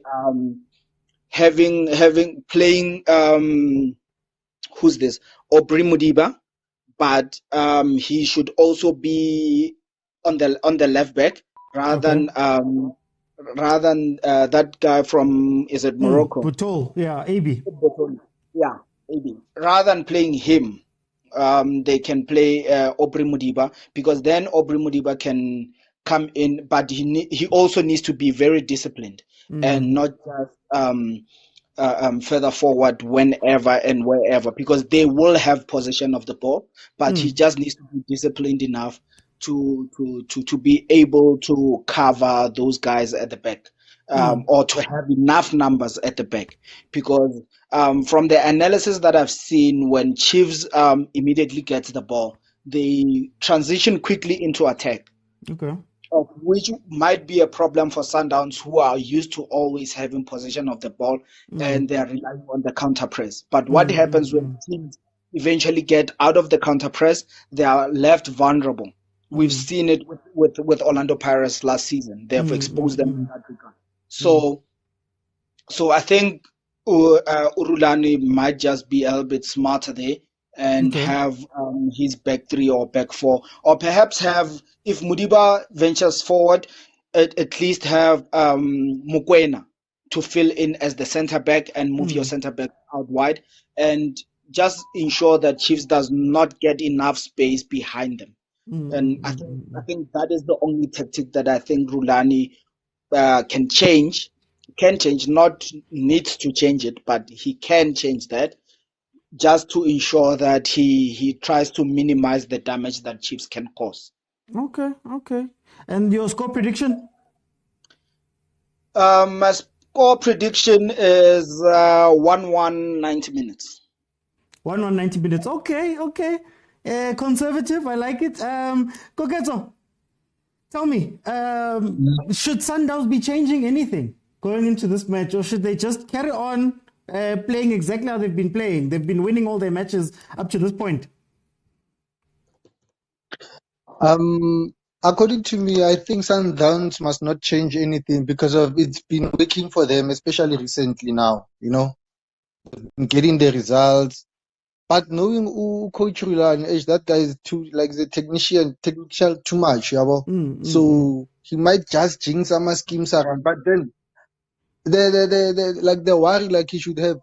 playing who's this? Aubrey Mudiba, but he should also be on the left back rather than that guy from, is it Morocco? Butol, yeah, AB. Yeah, AB. Rather than playing him, they can play Aubrey Mudiba, because then Aubrey Mudiba can come in, but he also needs to be very disciplined and not just further forward whenever and wherever, because they will have possession of the ball, but he just needs to be disciplined enough to be able to cover those guys at the back, or to have enough numbers at the back, because from the analysis that I've seen, when Chiefs immediately gets the ball, they transition quickly into attack. Okay. Which might be a problem for Sundowns, who are used to always having possession of the ball, and they are relying on the counter press. But what happens when teams eventually get out of the counter press? They are left vulnerable. We've seen it with Orlando Pirates last season. They have exposed them in that regard. So I think RULANI might just be a little bit smarter there and have his back three or back four, or perhaps have, if Mudiba ventures forward, at least have Mokwena to fill in as the center back and move your center back out wide, and just ensure that Chiefs does not get enough space behind them. And I think that is the only tactic that I think RULANI can change, not needs to change it, but he can change that, just to ensure that he tries to minimize the damage that Chiefs can cause. Okay. And your score prediction? My score prediction is 1-1 90 minutes. 1-1 90 minutes. Okay. Conservative, I like it. Koketso, tell me, should Sundowns be changing anything going into this match, or should they just carry on playing exactly how they've been playing? They've been winning all their matches up to this point. According to me, I think Sundowns must not change anything because of it's been working for them, especially recently now, getting the results. But knowing who Coach RULANI, that guy is too, like the technical too much, so he might just jinx some schemes around. But then the worry like he should have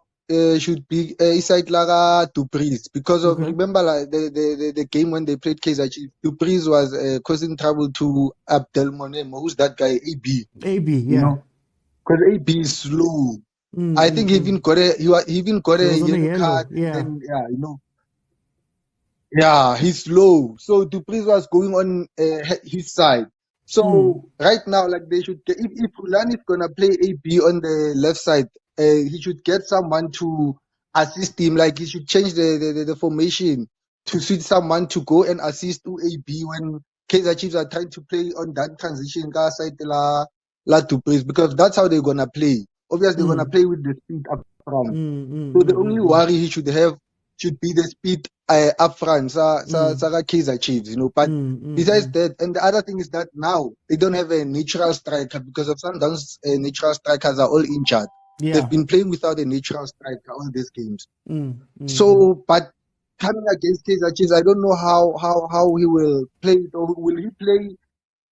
should be Isaac Lara Dupreez, because of remember like the game when they played Kaizer Chiefs, Dupreez was causing trouble to Abdel Monemo, who's that guy, AB, because AB is slow. I think he even got a yellow card. Yeah, he's slow. So Dupreez was going on his side. So right now, like they should get, if RULANI is gonna play AB on the left side, he should get someone to assist him. Like he should change the formation to suit someone to go and assist to AB when Kaizer Chiefs are trying to play on that transition side la Dupreez, because that's how they're gonna play. Obviously, they're gonna play with the speed up front. So the only worry he should have should be the speed up front, Saka Kaizer Chiefs, But besides that, and the other thing is that now they don't have a natural striker because of Sundowns. Natural strikers are all injured. They've been playing without a natural striker all these games. So, but coming against Kaizer Chiefs, I don't know how he will play it, or will he play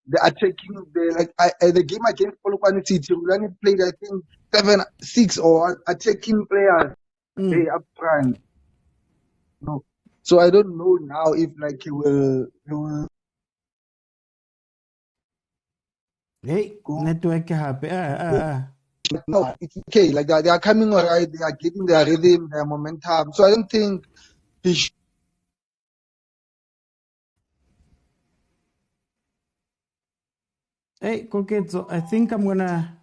the attacking, the game against Polokwane City, RULANI played, I think, 7-6 or attacking players up front. No. So I don't know now if he will network happy. No, it's okay. Like they are coming alright, they are getting their rhythm, their momentum. So I don't think he should. Hey, Koketso, I think I'm gonna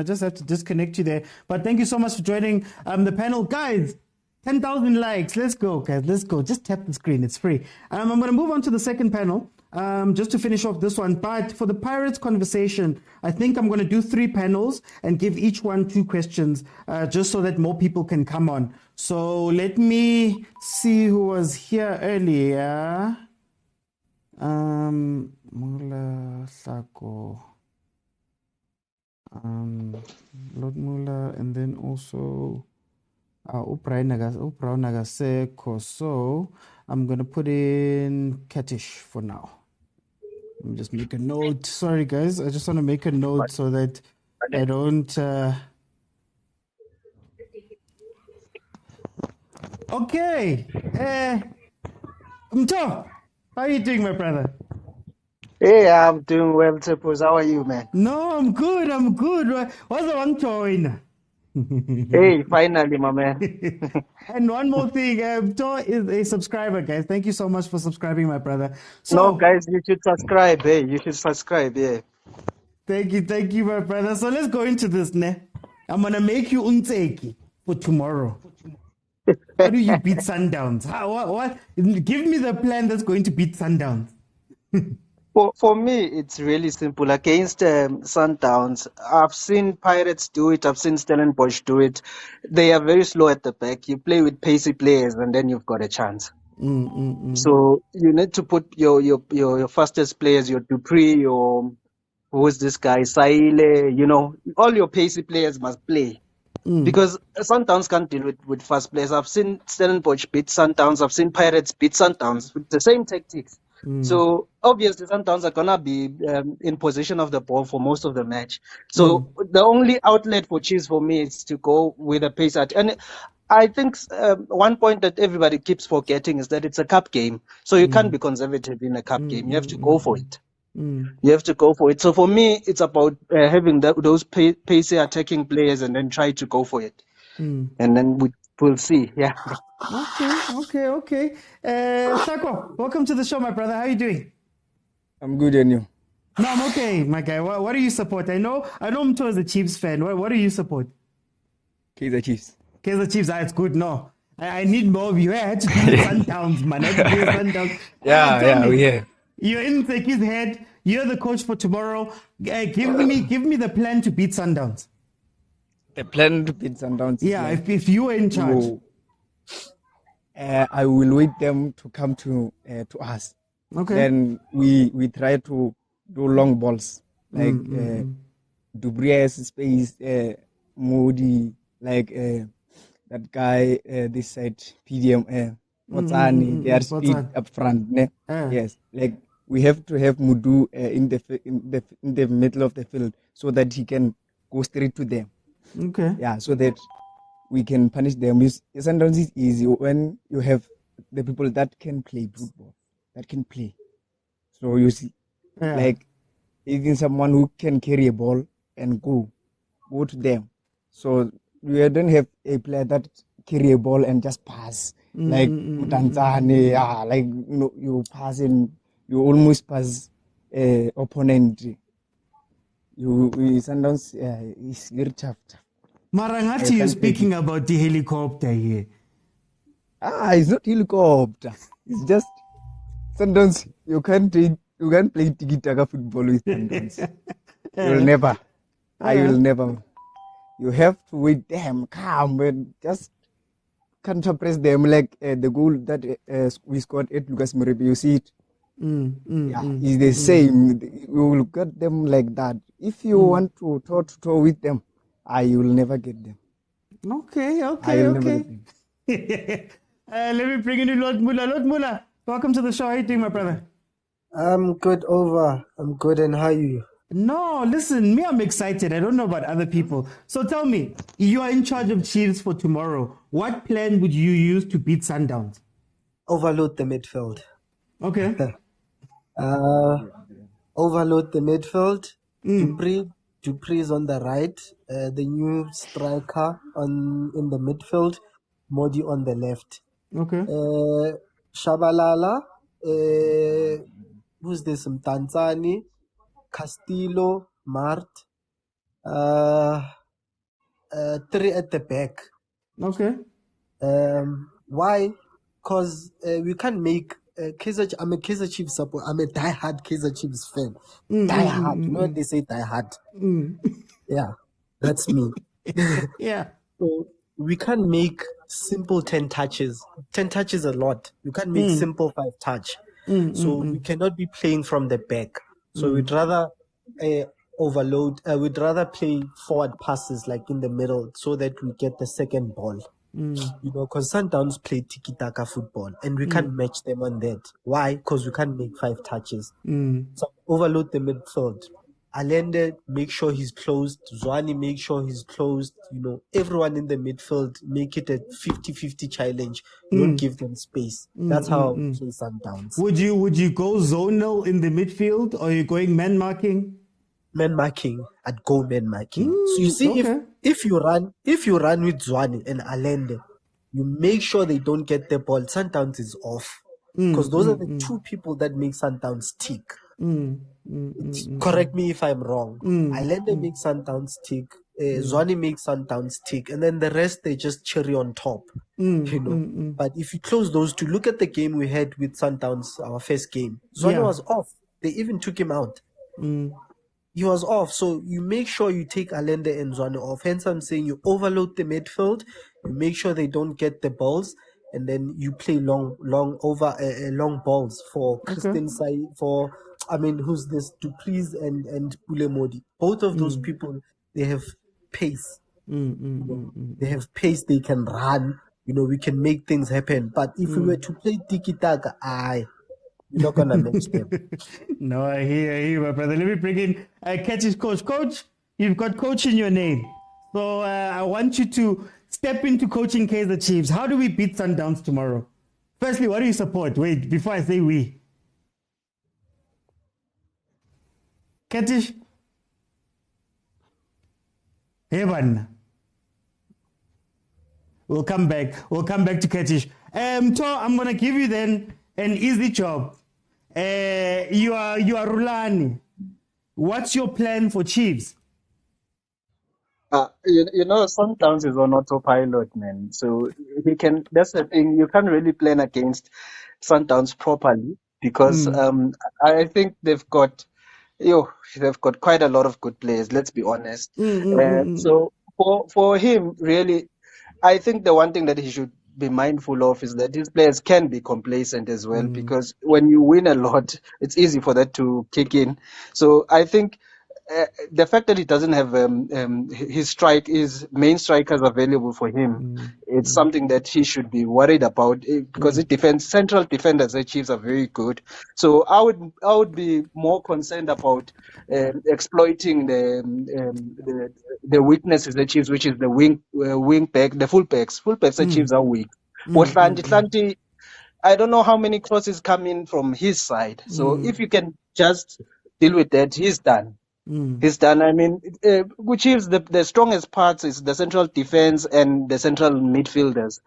just have to disconnect you there. But thank you so much for joining the panel, guys. 10,000 likes. Let's go, guys. Let's go. Just tap the screen. It's free. I'm going to move on to the second panel just to finish off this one. But for the Pirates conversation, I think I'm going to do 3 panels and give each one 2 questions just so that more people can come on. So let me see who was here earlier. Mula Sako. Lord Mula, and then also Upra Nagaseko. So I'm going to put in Katish for now. Let me just make a note. Sorry, guys. I just want to make a note so that I don't... Okay. Mto, how are you doing, my brother? Hey, I'm doing well, Tipos. How are you, man? No, I'm good. What's the one toy? Hey, finally, my man. And one more thing, Mto is a subscriber, guys. Thank you so much for subscribing, my brother. So, No, guys, you should subscribe. Hey, you should subscribe, yeah. Thank you, my brother. So let's go into this, ne? I'm gonna make you NTSEKI for tomorrow. How do you beat Sundowns? What? Give me the plan that's going to beat Sundowns. For me, it's really simple. Against Sundowns, I've seen Pirates do it. I've seen Stellenbosch do it. They are very slow at the back. You play with pacey players, and then you've got a chance. So you need to put your fastest players, your Dupree, your who's this guy, Saile. You know, all your pacey players must play. Because Sundowns can't deal with fast players. I've seen Stellenbosch beat Sundowns. I've seen Pirates beat Sundowns with the same tactics. So obviously Sundowns are gonna be in possession of the ball for most of the match. So the only outlet for Chiefs for me is to go with a pace at. And I think one point that everybody keeps forgetting is that it's a cup game. So you can't be conservative in a cup game. You have to go for it. You have to go for it. So for me, it's about having those pacey attacking players and then try to go for it. And then we'll see. Yeah. Okay. Shako, welcome to the show, my brother. How are you doing? I'm good, and you? No, I'm okay, my guy. What do you support? I know Mto is a Chiefs fan. What do you support? Kaizer Chiefs. Kaizer Chiefs, it's good. No, I need more of you. I had to do Sundowns, man. I had to do Sundowns. Yeah, we here. You're in NTSEKI's head. You're the coach for tomorrow. Give me the plan to beat Sundowns. The plan to beat Sundowns? Yeah, if you were in charge. I will wait them to come to us. Okay. Then we try to do long balls like Dubriez space, Modi, like that guy this side PDM, Motaung, their speed up front. Yes, like we have to have Mudu in the middle of the field so that he can go straight to them. Okay. Yeah, so that we can punish them. Sometimes it's easy when you have the people that can play football, that can play. So you see, like even someone who can carry a ball and go to them. So we don't have a player that carry a ball and just pass like Tanzania. Like you pass and you almost pass opponent. Sometimes it's very tough. Marangati, you're speaking about the helicopter here. It's not helicopter. It's just sometimes you can't play tiki-taka football with Sundowns. You'll never. I will never. You have to wait them, calm, and just counter-press them like the goal that we scored at Lucas Moroka. You see it? It's the same. We will get them like that. If you want to toe-to-toe with them, you will never get them. Okay. Let me bring in Lord Mula. Lord Mula, welcome to the show. How are you doing, my brother? I'm good, I'm good, and how are you? No, listen, I'm excited. I don't know about other people. So tell me, you are in charge of Chiefs for tomorrow. What plan would you use to beat Sundowns? Overload the midfield. Okay. Overload the midfield. Dupree is on the right. The new striker in the midfield. Modi on the left. Okay. Shabalala. Who's this? Tanzani, Castillo, Mart. 3 at the back. Okay. Why? Because we can't make Kaizer. I'm a Kaizer Chiefs supporter. I'm a die-hard Kaizer Chiefs fan. Die-hard. You know when they say die-hard? Yeah, that's me. Yeah. So we can't make simple 10 touches. 10 touches a lot. You can't make simple 5 touch. So we cannot be playing from the back. So we'd rather overload. We'd rather play forward passes like in the middle so that we get the second ball. You know, because Sundowns play tiki-taka football and we can't match them on that. Why? Because we can't make 5 touches. So overload the midfield. Allende, make sure he's closed. Zwane, make sure he's closed. You know, everyone in the midfield, make it a 50-50 challenge. Don't give them space. That's how we play Sundowns. Would you go zonal in the midfield, or are you going man marking? Man marking. I'd go man marking. So you see, if you run with Zwane and Allende, you make sure they don't get the ball. Sundowns is off. Because those are the 2 people that make Sundowns tick. Correct me if I'm wrong. Allende makes Sundowns tick. Zwane makes Sundowns tick. And then the rest, they just cherry on top. You know. But if you close those 2, look at the game we had with Sundowns, our first game. Zwane was off. They even took him out. He was off. So you make sure you take Allende and Zwane off. Hence, I'm saying you overload the midfield. You make sure they don't get the balls. And then you play long balls for Christian Sai, who's this? Duplessis and Pulemodi. Both of those people, they have pace. They have pace, they can run. You know, we can make things happen. But if we were to play tiki-taka, you're not going to match them. No, I hear, my brother. Let me bring in Catch's coach. Coach, you've got coach in your name. So I want you to step into coaching Kaizer Chiefs. How do we beat Sundowns tomorrow? Firstly, what do you support? Wait, before I say we. Katish? Heaven. We'll come back to Katish. I'm going to give you then an easy job. You are RULANI. What's your plan for Chiefs? You know, Sundowns is on autopilot, man. So that's the thing. You can't really plan against Sundowns properly because I think they've got quite a lot of good players. Let's be honest. So for him, really, I think the one thing that he should be mindful of is that his players can be complacent as well, because when you win a lot, it's easy for that to kick in. So I think the fact that he doesn't have his main strikers available for him, it's something that he should be worried about, because central defenders at Chiefs are very good. So I would be more concerned about exploiting the weaknesses at Chiefs, which is the wing back, the fullbacks at Chiefs are weak. Hlanti, I don't know how many crosses come in from his side. So if you can just deal with that, he's done. He's done. I mean, which is the strongest parts is the central defense and the central midfielders.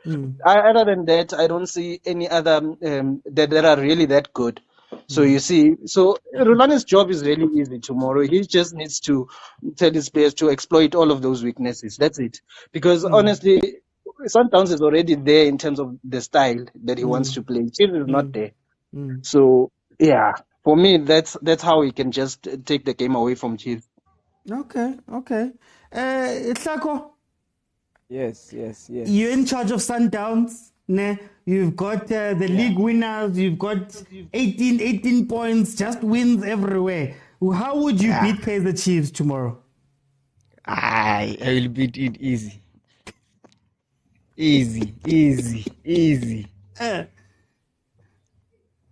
Other than that, I don't see any other that are really that good. So you see, RULANI's job is really easy tomorrow. He just needs to tell his players to exploit all of those weaknesses. That's it. Because honestly, Sundowns is already there in terms of the style that he wants to play. Chiefs is not there. So yeah. For me, that's how we can just take the game away from Chiefs. Okay. Itlako? Yes. You're in charge of Sundowns. Ne? You've got the league winners. You've got 18 points, just wins everywhere. How would you beat Kaizer Chiefs tomorrow? I will beat it easy. Easy.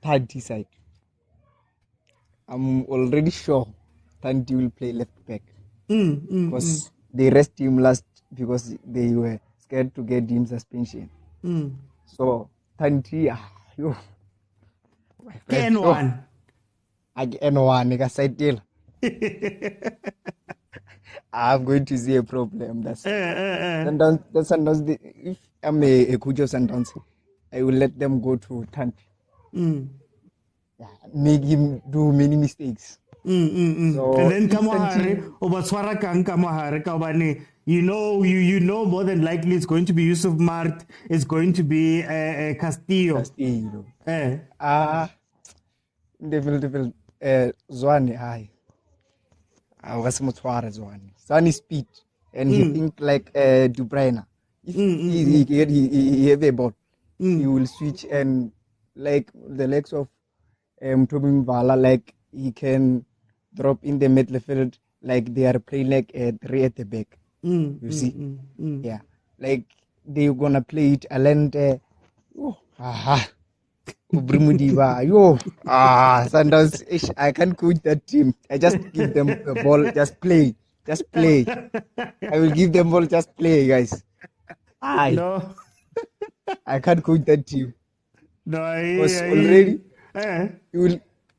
30 side. I'm already sure Tanti will play left back because they rest him last because they were scared to get him suspension. So Tanti, N1. N1, side I'm going to see a problem. That's Sundowns. If I'm a coach of Sundowns, I will let them go to Tanti. Make him do many mistakes. So, and then you know more than likely it's going to be Yusuf Mart, it's going to be Castillo. Devil Zwane, I was Zwane. Zwane speed and he think like De Bruyne. If he have a ball, he will switch and like the legs of Tobin Vala, like he can drop in the midfield like they are playing like a 3 at the back. You see? Yeah. Like they're gonna play it Alente. Ubrimudiva. Sundowns. I can't coach that team. I just give them the ball. Just play. Just play. I will give them ball. Just play, guys. No. I can't coach that team. No, Because already,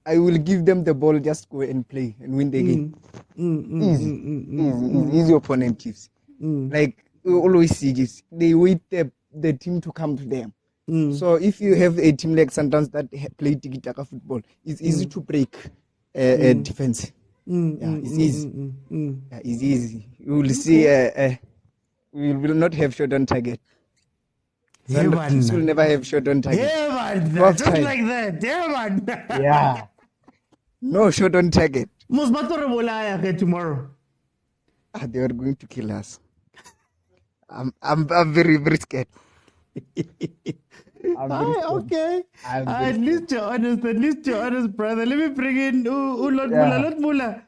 I will give them the ball. Just go and play and win the game. Easy opponent Chiefs. Like we always see this. They wait the team to come to them. So if you have a team like Sundowns that play tiki-taka football, it's easy to break a defense. It's easy. It's easy. You will see. We will not have shot on target. Chiefs will never have shot on target. Just like that. Yeah. No shot on target. Tomorrow. They are going to kill us. I'm very, very scared. Okay. At least you're honest, brother. Let me bring in Mula.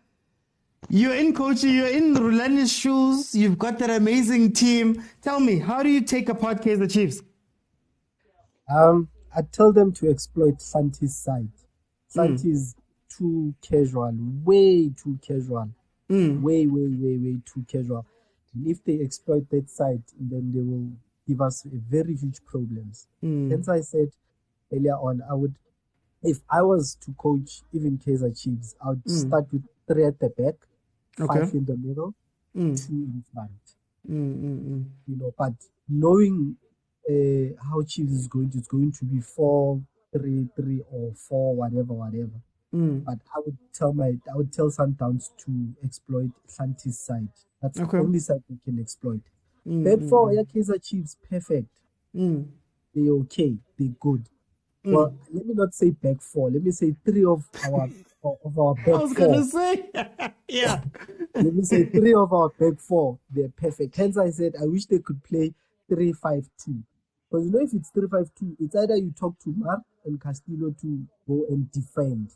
You're in coaching, you're in RULANI's shoes, you've got that amazing team. Tell me, how do you take apart Kaizer Chiefs? I tell them to exploit Santi's side. Santi is too casual, way too casual. Way too casual. And if they exploit that side, then they will give us very huge problems. Hence I said earlier on, if I was to coach even Kaizer Chiefs, I would start with 3 at the back, 5 in the middle, 2 in front. You know, but knowing how Chiefs is going to be 4-3-3 or 4 whatever. But I would tell Sundowns to exploit Santi's side. That's the only side they can exploit. Back 4, Kaizer Chiefs, perfect. They're okay. They're good. Well, let me not say back 4. Let me say 3 of our back 4. I was gonna say, yeah. Let me say 3 of our back 4. They're perfect. Hence, I said I wish they could play 3-5-2. Because you know, if it's 3-5-2, it's either you talk to Mar and Castillo to go and defend,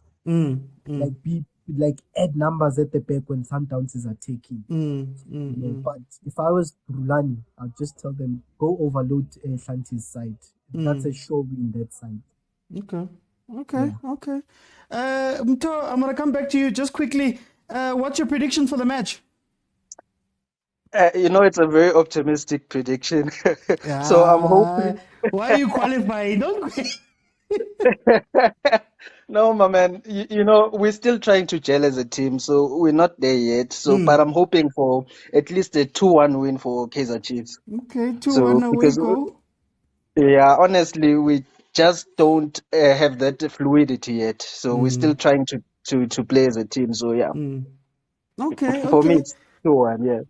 like add numbers at the back when Sundowns is attacking. You know, but if I was RULANI, I'd just tell them go overload Santi's side. That's a show in that side. Okay. Mto, I'm gonna come back to you just quickly. What's your prediction for the match? You know, it's a very optimistic prediction. So I'm hoping. Why are you qualifying? Don't. No, my man. You know, we're still trying to gel as a team, so we're not there yet. So, but I'm hoping for at least a 2-1 win for Kaizer Chiefs. Okay, 2-1 away goal. Yeah, honestly, we just don't have that fluidity yet. So we're still trying to play as a team. So yeah. Okay. For me, it's 2-1. Yeah.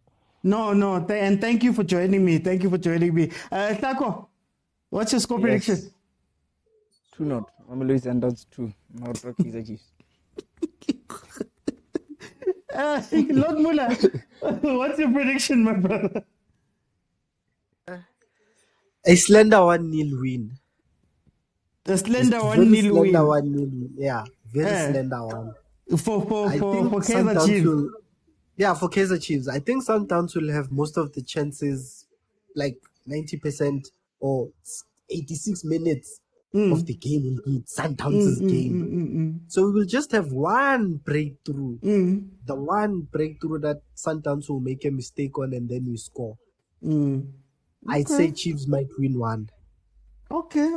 No, and thank you for joining me. Tako, what's your score prediction? 2-0. Mamelodi Sundowns 2. Moroka Kaizer Chiefs. Lord Mula, what's your prediction, my brother? A slender 1-0 win. A slender 1-0 win. 1-0 win. Yeah, very slender one. For Kaizer Chiefs. Yeah, for Kaizer Chiefs. I think Sundowns will have most of the chances, like 90% or 86 minutes of the game will be Sundowns' game. So we will just have one breakthrough. The one breakthrough that Sundowns will make a mistake on and then we score. I'd say Chiefs might win 1. Okay.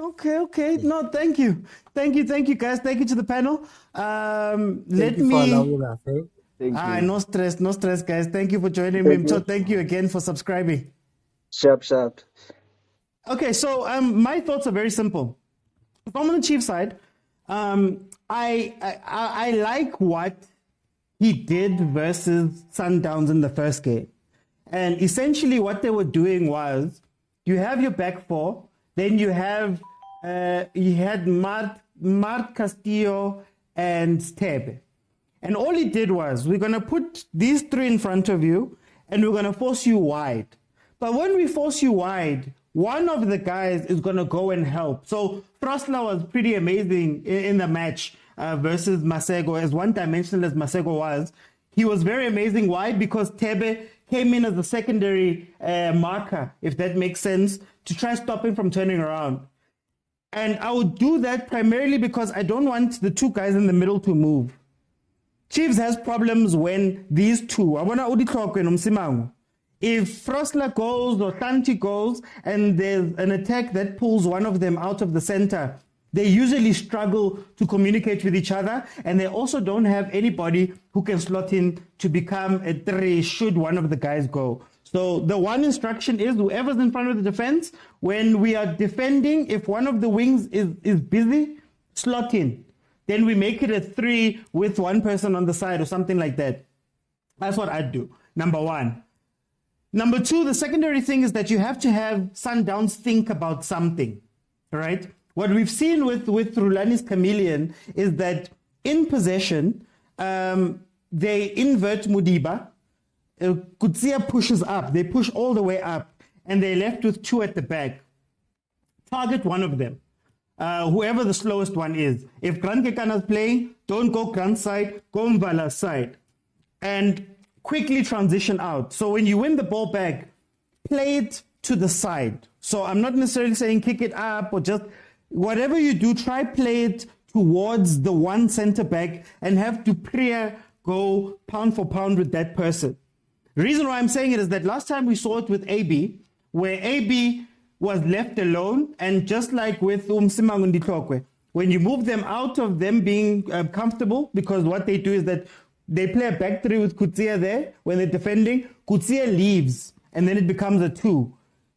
No, thank you, guys. Thank you to the panel. Thank you for allowing us. Thank you. No stress, guys. Thank you for joining me. So thank you again for subscribing. Sharp. Okay, so my thoughts are very simple. If I'm on the Chiefs side, I like what he did versus Sundowns in the first game. And essentially what they were doing was, you have your back 4, then you had Mart Castillo and Stebe. And all he did was, we're going to put these 3 in front of you and we're going to force you wide. But when we force you wide, one of the guys is going to go and help. So Frosler was pretty amazing in the match versus Masego. As one-dimensional as Masego was, he was very amazing. Why? Because Tebe came in as a secondary marker, if that makes sense, to try stop him from turning around. And I would do that primarily because I don't want the two guys in the middle to move. Chiefs has problems when these two, if Frosler goes or Tanti goes and there's an attack that pulls one of them out of the center, they usually struggle to communicate with each other, and they also don't have anybody who can slot in to become a 3 should one of the guys go. So the one instruction is whoever's in front of the defense, when we are defending, if one of the wings is busy, slot in. Then we make it a 3 with one person on the side or something like that. That's what I'd do, number one. Number two, the secondary thing is that you have to have Sundowns think about something, all right? What we've seen with RULANI's chameleon is that in possession, they invert Mudiba. Kutsia pushes up. They push all the way up, and they're left with 2 at the back. Target one of them, whoever the slowest one is. If Grant Kekana's playing, don't go Grant's side, go Mbala's side. And quickly transition out. So when you win the ball back, play it to the side. So I'm not necessarily saying kick it up or just whatever you do, try play it towards the one center back and have Dupree go pound for pound with that person. The reason why I'm saying it is that last time we saw it with AB, where AB was left alone, and just like with Mosimane and Ditlokwe, when you move them out of them being comfortable, because what they do is that they play a back 3 with Kutsia there. When they're defending, Kutsia leaves, and then it becomes a 2.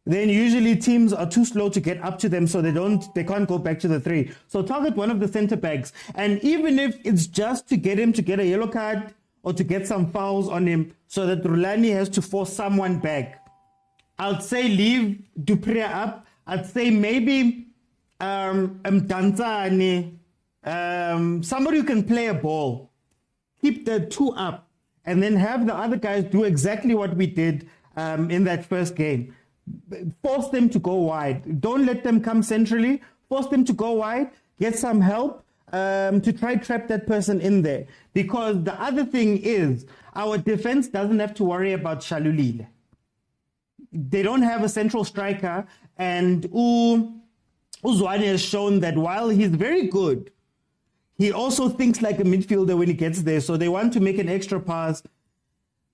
Then usually teams are too slow to get up to them, so they can't go back to the 3. So target one of the center backs, and even if it's just to get him to get a yellow card or to get some fouls on him, so that RULANI has to force someone back, I'd say leave Dupree up. I'd say maybe Mdantsane, somebody who can play a ball. Keep the 2 up, and then have the other guys do exactly what we did in that first game. Force them to go wide. Don't let them come centrally. Force them to go wide. Get some help to try trap that person in there. Because the other thing is, our defense doesn't have to worry about Shalulile. They don't have a central striker, and Uzwane has shown that while he's very good, he also thinks like a midfielder when he gets there. So they want to make an extra pass.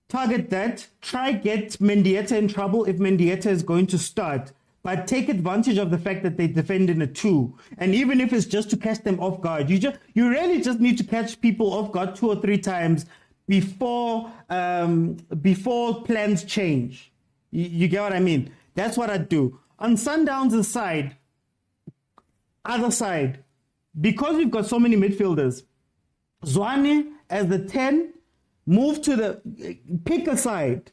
Target that. Try get Mendieta in trouble if Mendieta is going to start. But take advantage of the fact that they defend in a 2. And even if it's just to catch them off guard, you really just need to catch people off guard 2 or 3 times before plans change. You get what I mean? That's what I'd do. On Sundowns' side, other side, because we've got so many midfielders, Zwane as the 10, move to the, pick a side,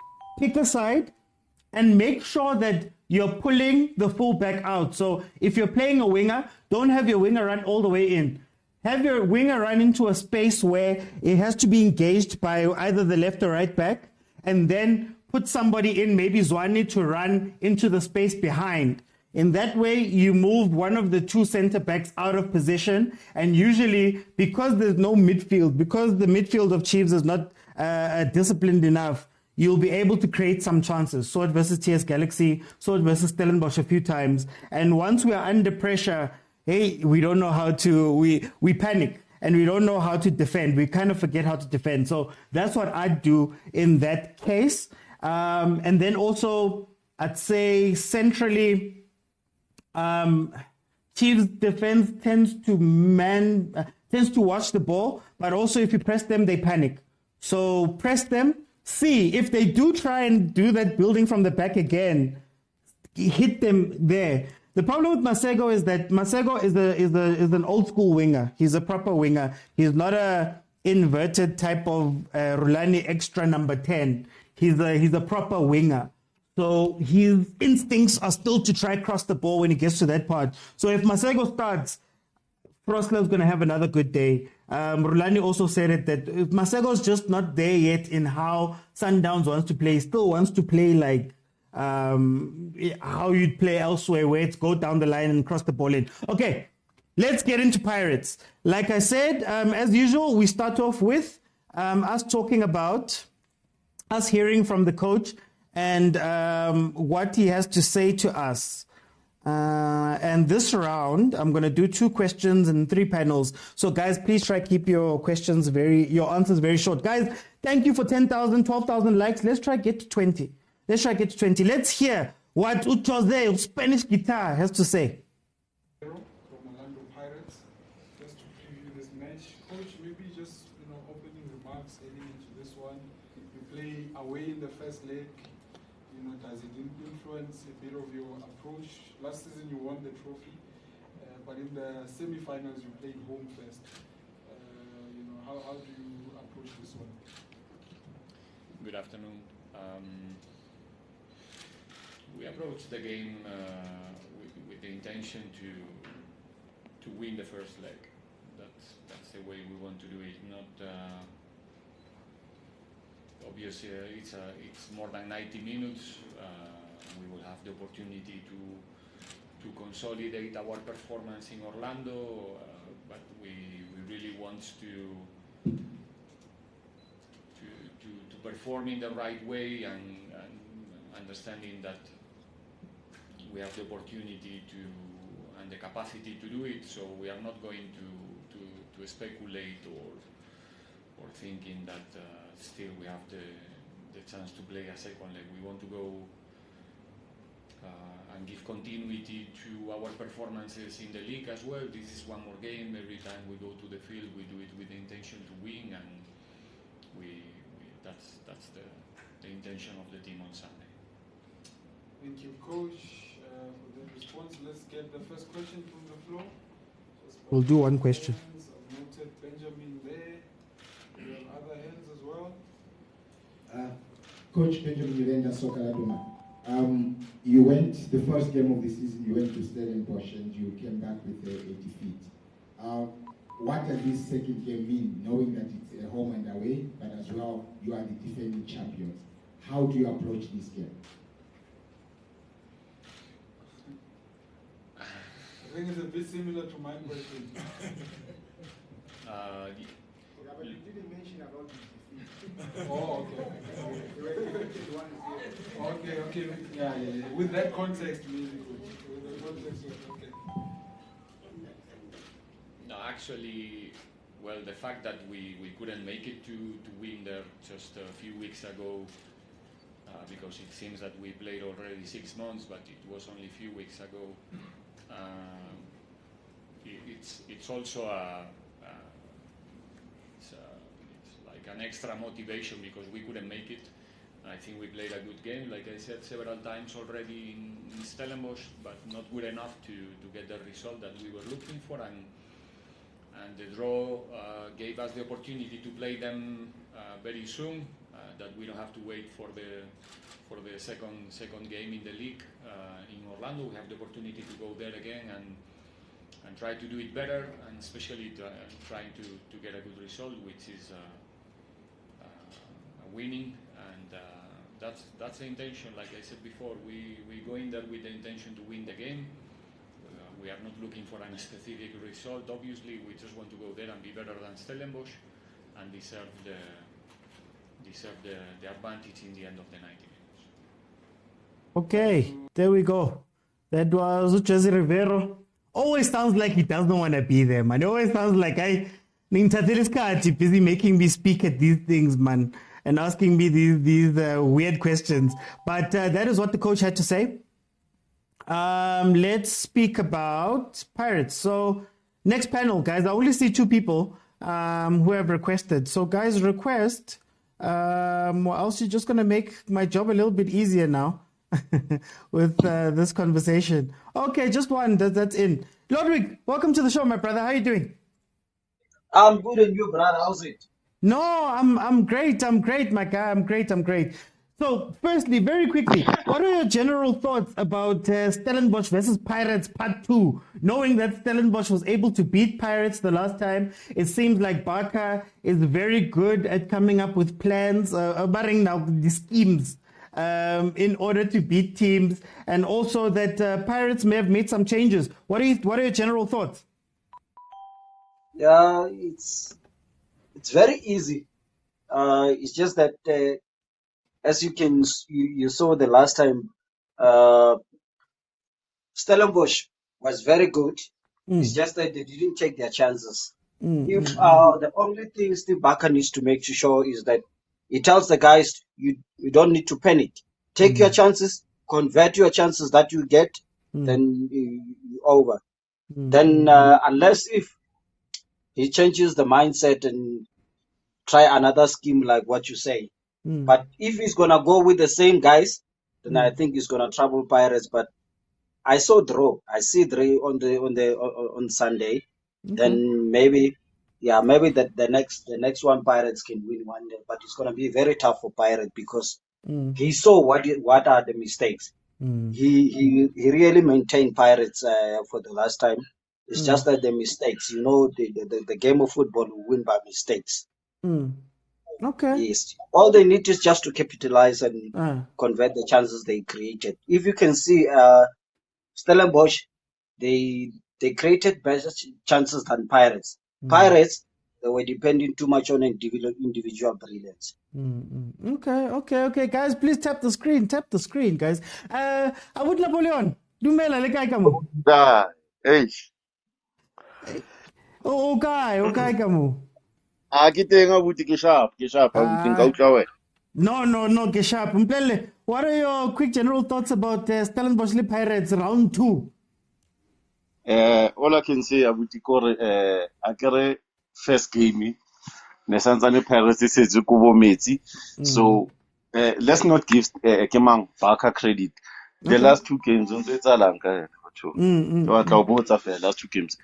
and make sure that you're pulling the fullback out. So if you're playing a winger, don't have your winger run all the way in. Have your winger run into a space where it has to be engaged by either the left or right back, and then put somebody in, maybe Zwane, to run into the space behind. In that way, you move one of the 2 center backs out of position, and usually, because there's no midfield, because the midfield of Chiefs is not disciplined enough, you'll be able to create some chances. Saw it versus TS Galaxy, saw it versus Stellenbosch a few times, and once we are under pressure, hey, we don't know how to, we panic, and we don't know how to defend. We kind of forget how to defend. So that's what I'd do in that case. And then also, I'd say centrally, Chiefs defense tends to watch the ball, but also if you press them, they panic. So press them, see if they do try and do that building from the back again, hit them there. The problem with Masego is that Masego is an old school winger. He's a proper winger. He's not a inverted type of RULANI extra number 10. He's a proper winger. So his instincts are still to try cross the ball when he gets to that part. So if Masego starts, Frosler's going to have another good day. RULANI also said it that if Masego's just not there yet in how Sundowns wants to play, he still wants to play like how you'd play elsewhere, where it's go down the line and cross the ball in. Okay, let's get into Pirates. Like I said, as usual, we start off with us talking about us hearing from the coach and what he has to say to us. And this round, I'm going to do 2 questions and 3 panels. So, guys, please try to keep your answers very short. Guys, thank you for 10,000, 12,000 likes. Let's try to get to 20. Let's hear what Jose, Spanish guitar, has to say. From Orlando Pirates, just to preview this match. Coach, maybe just opening remarks heading into this one. You play away in the first leg. Does it influence a bit of your approach? Last season you won the trophy, but in the semi-finals you played home first. How do you approach this one? Good afternoon. We approached the game with the intention to win the first leg. That's the way we want to do it. Not obviously it's more than 90 minutes. We will have the opportunity to consolidate our performance in Orlando, but we really want to perform in the right way and understanding that we have the opportunity and the capacity to do it. So we are not going to speculate or thinking that still we have the chance to play a second leg. We want to go and give continuity to our performances in the league as well. This is one more game. Every time we go to the field, we do it with the intention to win, and that's the intention of the team on Sunday. Thank you, Coach, for the response. Let's get the first question from the floor. We'll do one question. I've noted Benjamin there. We have other hands as well. Coach Benjamin Miranda Sokaladuma. You went, the first game of the season, you went to Stellenbosch and you came back with 80 feet. What does this second game mean, knowing that it's a home and away, but as well, you are the defending champions? How do you approach this game? I think it's a bit similar to my question. But you didn't mention about the defeat. Oh, okay. Okay. Yeah. With that context, maybe. With the context, okay. No, actually, well, the fact that we couldn't make it to win there just a few weeks ago, because it seems that we played already 6 months, but it was only a few weeks ago. It's also it's like an extra motivation because we couldn't make it. I think we played a good game, like I said several times already in Stellenbosch, but not good enough to get the result that we were looking for. And the draw gave us the opportunity to play them very soon. That we don't have to wait for the second game in the league in Orlando. We have the opportunity to go there again and try to do it better, and especially trying to get a good result, which is winning. And that's the intention. Like I said before, we go in there with the intention to win the game. We are not looking for a specific result. Obviously, we just want to go there and be better than Stellenbosch and deserve the advantage in the end of the 90 minutes. Okay, there we go. That was Jose Rivero. Always sounds like he doesn't want to be there, man. It always sounds like busy making me speak at these things, man, and asking me these weird questions. But that is what the coach had to say. Let's speak about Pirates. So next panel, guys. I only see 2 people who have requested. So guys, request. Or else you're just going to make my job a little bit easier now with this conversation. Okay, just one. That's in. Lodwig, welcome to the show, my brother. How are you doing? I'm good, and you, brother? How's it? No, I'm great. I'm great, my guy. I'm great. So, firstly, very quickly, what are your general thoughts about Stellenbosch versus Pirates Part 2? Knowing that Stellenbosch was able to beat Pirates the last time, it seems like Barker is very good at coming up with plans, barring now the schemes, in order to beat teams, and also that Pirates may have made some changes. What are your general thoughts? Yeah, it's very easy. It's just that as you saw the last time, Stellenbosch was very good. It's just that they didn't take their chances. If the only thing Steve Barker needs to make sure is that he tells the guys, you don't need to panic. Take your chances, convert your chances that you get, then you're over. Then unless if he changes the mindset and try another scheme like what you say. But if he's gonna go with the same guys, then I think he's gonna trouble Pirates. But I saw draw. I see draw on Sunday. Then maybe the next one Pirates can win one day. But it's gonna be very tough for Pirates because he saw what are the mistakes. He really maintained Pirates for the last time. It's just that the mistakes, the game of football will win by mistakes. Okay. Yes. All they need is just to capitalize and convert the chances they created. If you can see, Stellenbosch, they created better chances than Pirates. Pirates, they were depending too much on individual brilliance. Okay. Guys, please tap the screen, guys. Abut Napoleon, dumela le kae ka mo? Hey. O kae ka mo? Ke teng abuti ke sharp abuti nka utlwa wena. No, ke sharp. Mplele, what are your quick general thoughts about Stellenbosch le Pirates round 2? All I can say abuti kore akere first game ne santsane Pirates e setse ko bo metsi. So let's not give Kemang Barker credit. The last 2 games on etsalang ka wa tla botsa fela last 2 games.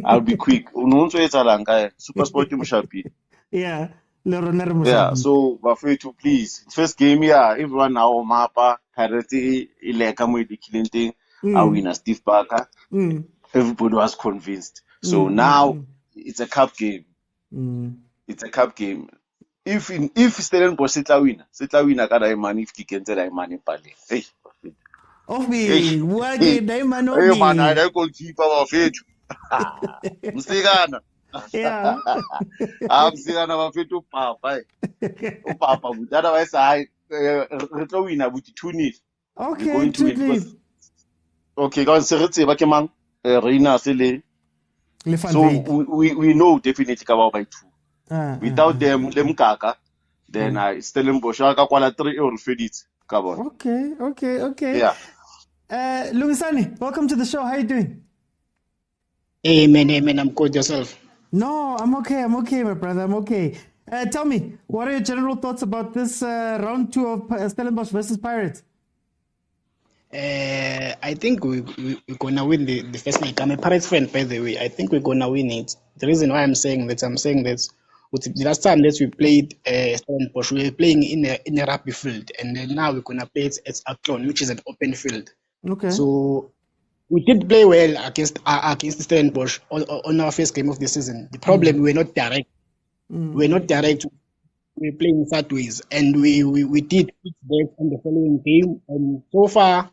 I'll be quick. Uno ntse etsalang ka SuperSport Mushapi. Yeah. Yeah, so Bafetu, please. First game, everyone now mapa Pirates ileka mo idikilente a winner Steve Barker. Everybody was convinced. So now it's a cup game. It's a cup game. If Stellenbosch setla wina ka money if kikenzela money pale. Hey. Ofi, wake diamond ofi. Hey man, I don't goalkeeper Bafetu. Msigana. Yeah. Msigana Bafetu papa. Papa, but otherwise I retlo wina but 2-0. Okay, we're going to win because okay, guys, seretse ba ke mang Reina sele. So we know definitely ka by 2. Without them kaka then I Stellenbosch ka kwala 3 or fedit ka bona. Okay. Yeah. Lungisani, welcome to the show. How are you doing? Hey man, I'm good. Yourself? No, I'm okay, my brother. I'm okay. Tell me, what are your general thoughts about this round 2 of Stellenbosch versus Pirates? I think we're gonna win the first night. I'm a Pirates fan, by the way. I think we're gonna win it. The reason why I'm saying that with the last time that we played Stellenbosch, we were playing in a rugby field, and then now we're gonna play it at Acton, which is an open field. Okay. So we did play well against Stellenbosch on our first game of the season. The problem, we were not direct. We're not direct. We're playing sideways, and we did that on the following game. And so far,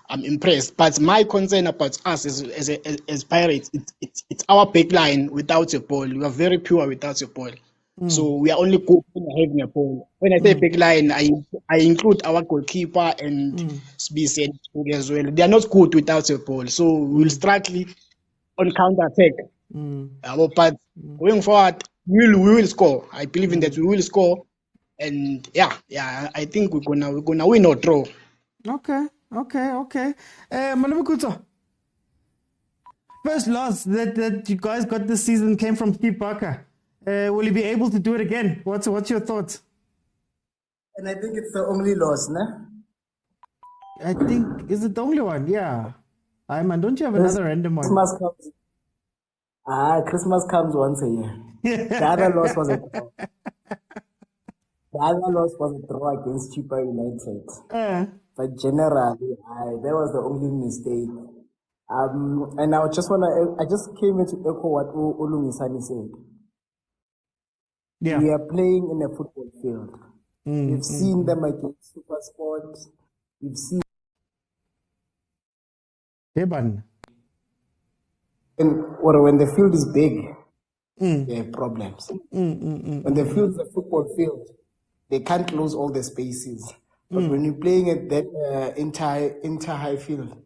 I'm impressed. But my concern about us as Pirates, it's our back line without a ball. We are very pure without a ball. So we are only good when having a ball. When I say back line, I include our goalkeeper and Sbisi as well. They are not good without a ball. So we'll struggle on counter attack. But going forward, we will score. I believe in that we will score. And I think we're gonna win or draw. Okay. Malamukuto, first loss that you guys got this season came from Steve Barker. Will he be able to do it again? What's your thoughts? And I think it's the only loss, nah? I think, is it the only one? Yeah. Man, don't you have another random one? Christmas comes once a year. The other loss was a draw. The other loss was a draw against Cheaper United. But generally, that was the only mistake. And I just came in to echo what Olungisani said. Yeah. We are playing in a football field. We've seen them against SuperSport. We've seen. When the field is big, there are problems. When the field is a football field, they can't close all the spaces. But when you're playing at that inter-high field,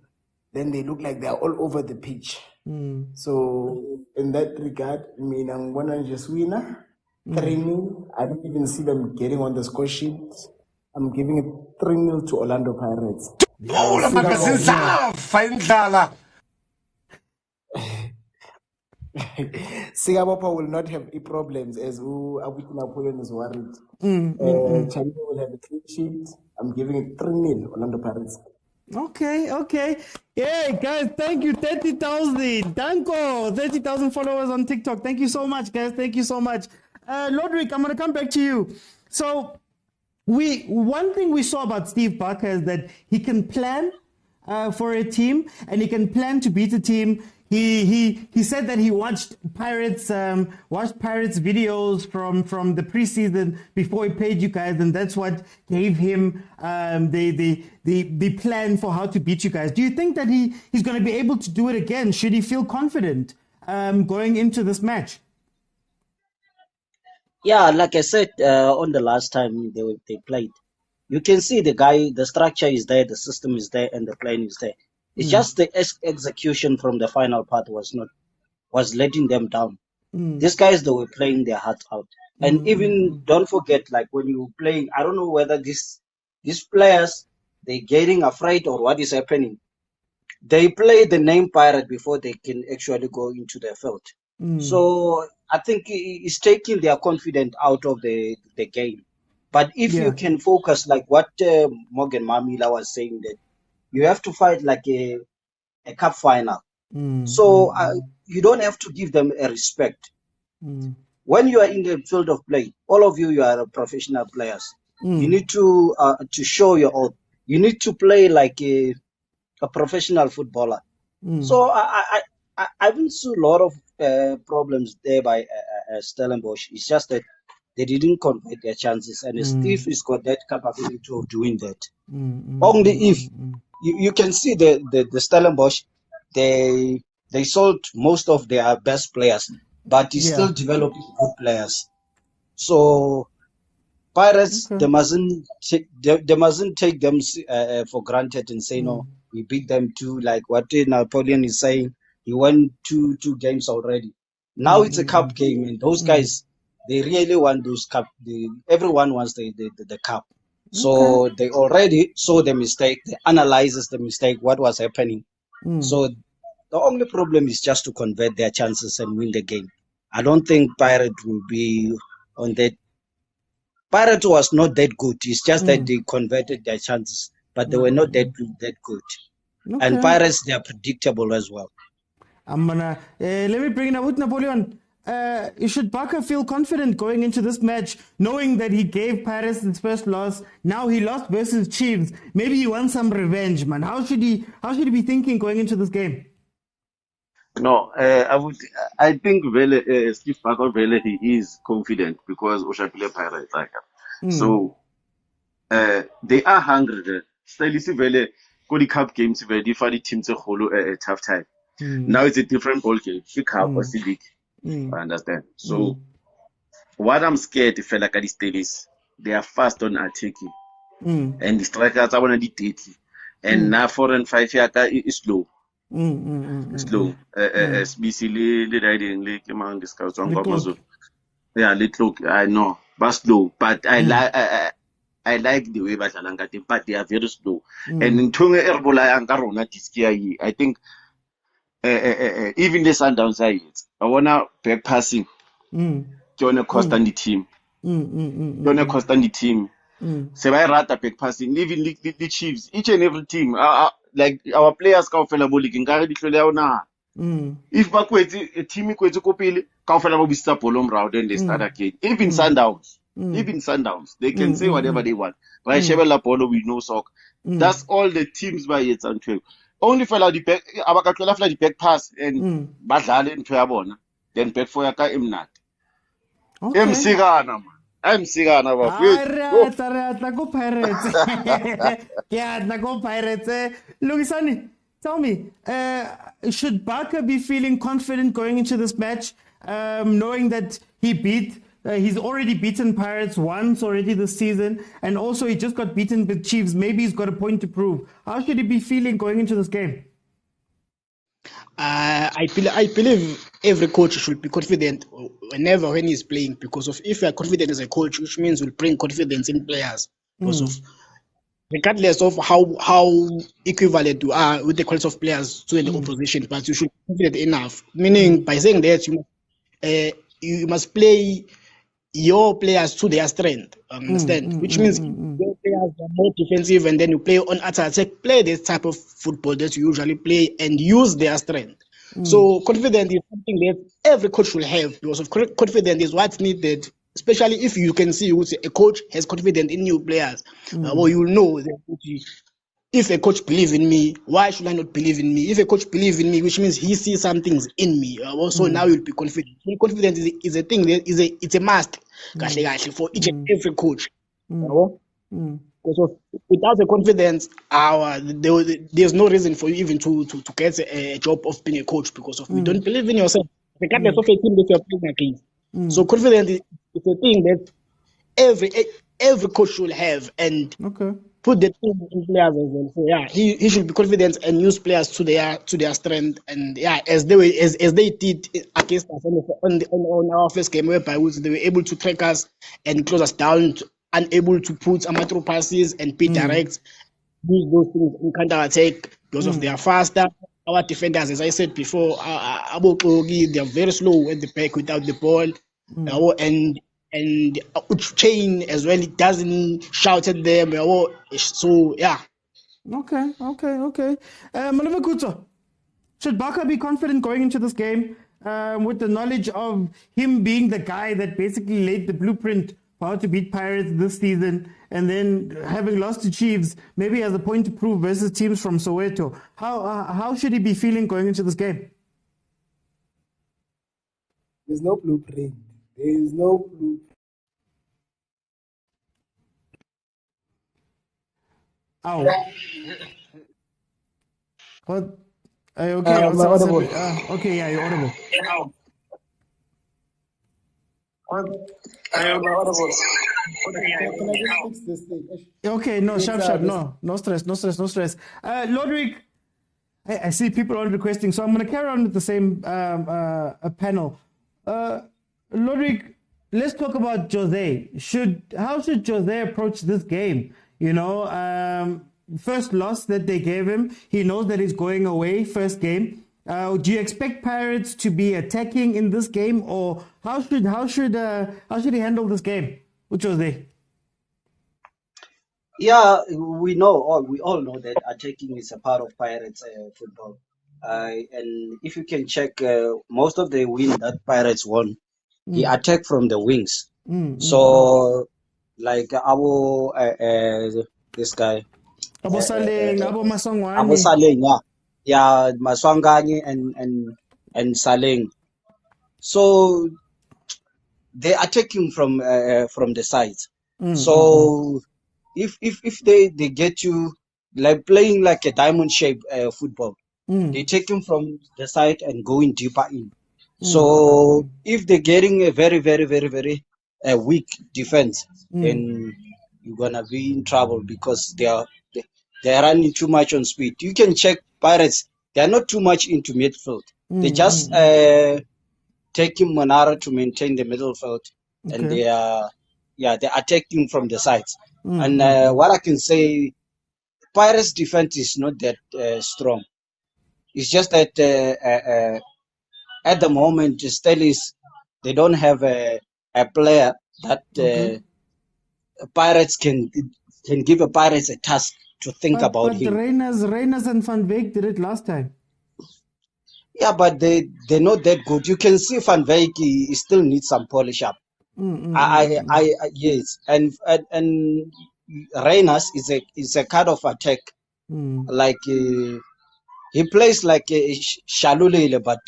then they look like they're all over the pitch. So in that regard, I mean, I'm gonna just winner. 3-0. I don't even see them getting on the score sheet. I'm giving it 3-0 to Orlando Pirates. Singapore will not have any problems as Napoleon is worried. China will have a clean sheet. I'm giving it 3-0 Orlando Pirates. Okay. Yeah, guys, thank you. 30,000. Danko, 30,000 followers on TikTok. Thank you so much, guys. Thank you so much. Lodrick, I'm going to come back to you. So, one thing we saw about Steve Barker is that he can plan for a team and he can plan to beat a team. He said that he watched Pirates videos from the preseason before he played you guys, and that's what gave him the plan for how to beat you guys. Do you think that he's going to be able to do it again? Should he feel confident going into this match? Yeah, like I said on the last time they played, you can see the structure is there, the system is there, and the plan is there. It's just the execution from the final part was letting them down. These guys, they were playing their hearts out. And even don't forget, like when you were playing, I don't know whether these players, they're getting afraid or what is happening. They play the name Pirate before they can actually go into the field. So I think it's taking their confidence out of the game. But if you can focus, like what Morgan Mamila was saying, that you have to fight like a cup final. So you don't have to give them a respect. When you are in the field of play, all of you are professional players. You need to show your own. You need to play like a professional footballer. So I haven't seen a lot of problems there by Stellenbosch. It's just that they didn't convert their chances, and Steve has got that capability of doing that. Only if you can see the Stellenbosch, they sold most of their best players, but he's still developing good players. So Pirates, they mustn't take them for granted and say no. We beat them too, like what Napoleon is saying. He won two games already. Now it's a cup game, and those guys, they really want those cup. Everyone wants the cup. So they already saw the mistake. They analyzes the mistake, what was happening. So the only problem is just to convert their chances and win the game. I don't think Pirate will be on that. Pirate was not that good. It's just that they converted their chances, but they were not that good. And Pirates, they are predictable as well. I'm gonna let me bring it up with Napoleon. Should Barker feel confident going into this match, knowing that he gave Paris his first loss? Now he lost versus Chiefs. Maybe he wants some revenge, man. How should he be thinking going into this game? No, I think Steve Barker he is confident because Oshapile Pirates like so they are hungry. Still, Vele the cup games where the teams a whole a tough time. Now it's a different ball game. Cup or Civic. I understand. So what I'm scared if like at this stage is they are fast on attacking. And the strikers are one of the 30. And now 4 and 5 is slow. Slow. SBC the riding like among the scouts on Gomazo. Yeah, little I know, but slow. But I like the way Batalanga, but they are very slow. And in Tunga Erbola and Carona Tiskia, I think even the Sundowns I wanna back passing. Jonah Costa and the team. Jonah Costa and the team. Sebai Rata back passing, even the Chiefs, each and every team. Like our players Komphela boli ngare di hlole ona. If ba kwetse a team kwetse ko pele Komphela ba bisa bolo mrao then they start again. Even Sundowns, they can say whatever they want. Right, Shabalala bolo we know sock. That's all the teams by it and 12. Only fella the back abakatlola fla the back pass and badlale into ya bona. Then back for yaka imnat. Emsigana man. I'm Sigana. Go Pirates. Lugisani, tell me, should Barker be feeling confident going into this match, knowing that he beat He's already beaten Pirates once already this season, and also he just got beaten with Chiefs. Maybe he's got a point to prove. How should he be feeling going into this game? I believe every coach should be confident when he's playing, because if you are confident as a coach, which means you'll bring confidence in players. Because of regardless of how equivalent you are with the quality of players to the opposition, but you should be confident enough. Meaning by saying that you must play your players to their strength. Understand? Which means your players are more defensive, and then you play on attack. Play this type of football that you usually play and use their strength. So confidence is something that every coach should have, because of confidence is what's needed. Especially if you can see a coach has confidence in new players, well, you will know that if a coach believes in me, why should I not believe in me? If a coach believes in me, which means he sees some things in me, also now you'll be confident. Confidence is a thing that it's a must for each and every coach. Because without the confidence, there's no reason for you even to get a job of being a coach, because of you don't believe in yourself, regardless of a team that you're playing against. So confidence is a thing that every coach should have, and put the team in players as well. So yeah, he should be confident and use players to their strength, and yeah, as they did against us on our first game, whereby they were able to track us and close us down, unable to put amateur passes and be direct, use those things in counter attack because of their faster. Our defenders, as I said before, they are very slow at the back without the ball, and Chain as well, it doesn't shout at them. So yeah. Okay. Maleva, should Baka be confident going into this game with the knowledge of him being the guy that basically laid the blueprint for how to beat Pirates this season, and then having lost to Chiefs, maybe has a point to prove versus teams from Soweto? How should he be feeling going into this game? There's no blueprint. There is no blueprint. Ow. What? Are you okay? Okay, yeah, you're audible. Okay, no, sharp. No stress. Lodrick, I see people are requesting, so I'm going to carry on with the same panel. Lodrick, let's talk about Jose. How should Jose approach this game? First loss that they gave him, he knows that he's going away first game. Do you expect Pirates to be attacking in this game, or how should he handle this game with Jose? Yeah, we all know that attacking is a part of Pirates football. And if you can check, most of the win that Pirates won, he attacked from the wings. So, like this guy, Abu Saleng, Abu Saleng, yeah, Maswangani and Saleng. So they attacking from the sides. So if they get you like playing like a diamond shape football, they take him from the side and going deeper in. So if they're getting a very, very, very, very weak defense, then you're gonna be in trouble, because they are running too much on speed. You can check Pirates; they are not too much into midfield. They just taking Monaro to maintain the middle field, and they're attacking from the sides. And what I can say, Pirates defense is not that strong. It's just that at the moment, they don't have a player that Pirates can give a Pirates a task to think about him. But Reyners and Van Beek did it last time. Yeah, but they're not that good. You can see Van Beek, he still needs some polish up. Yes, and Reyners is a kind of attack, like he plays like a Shalulile, but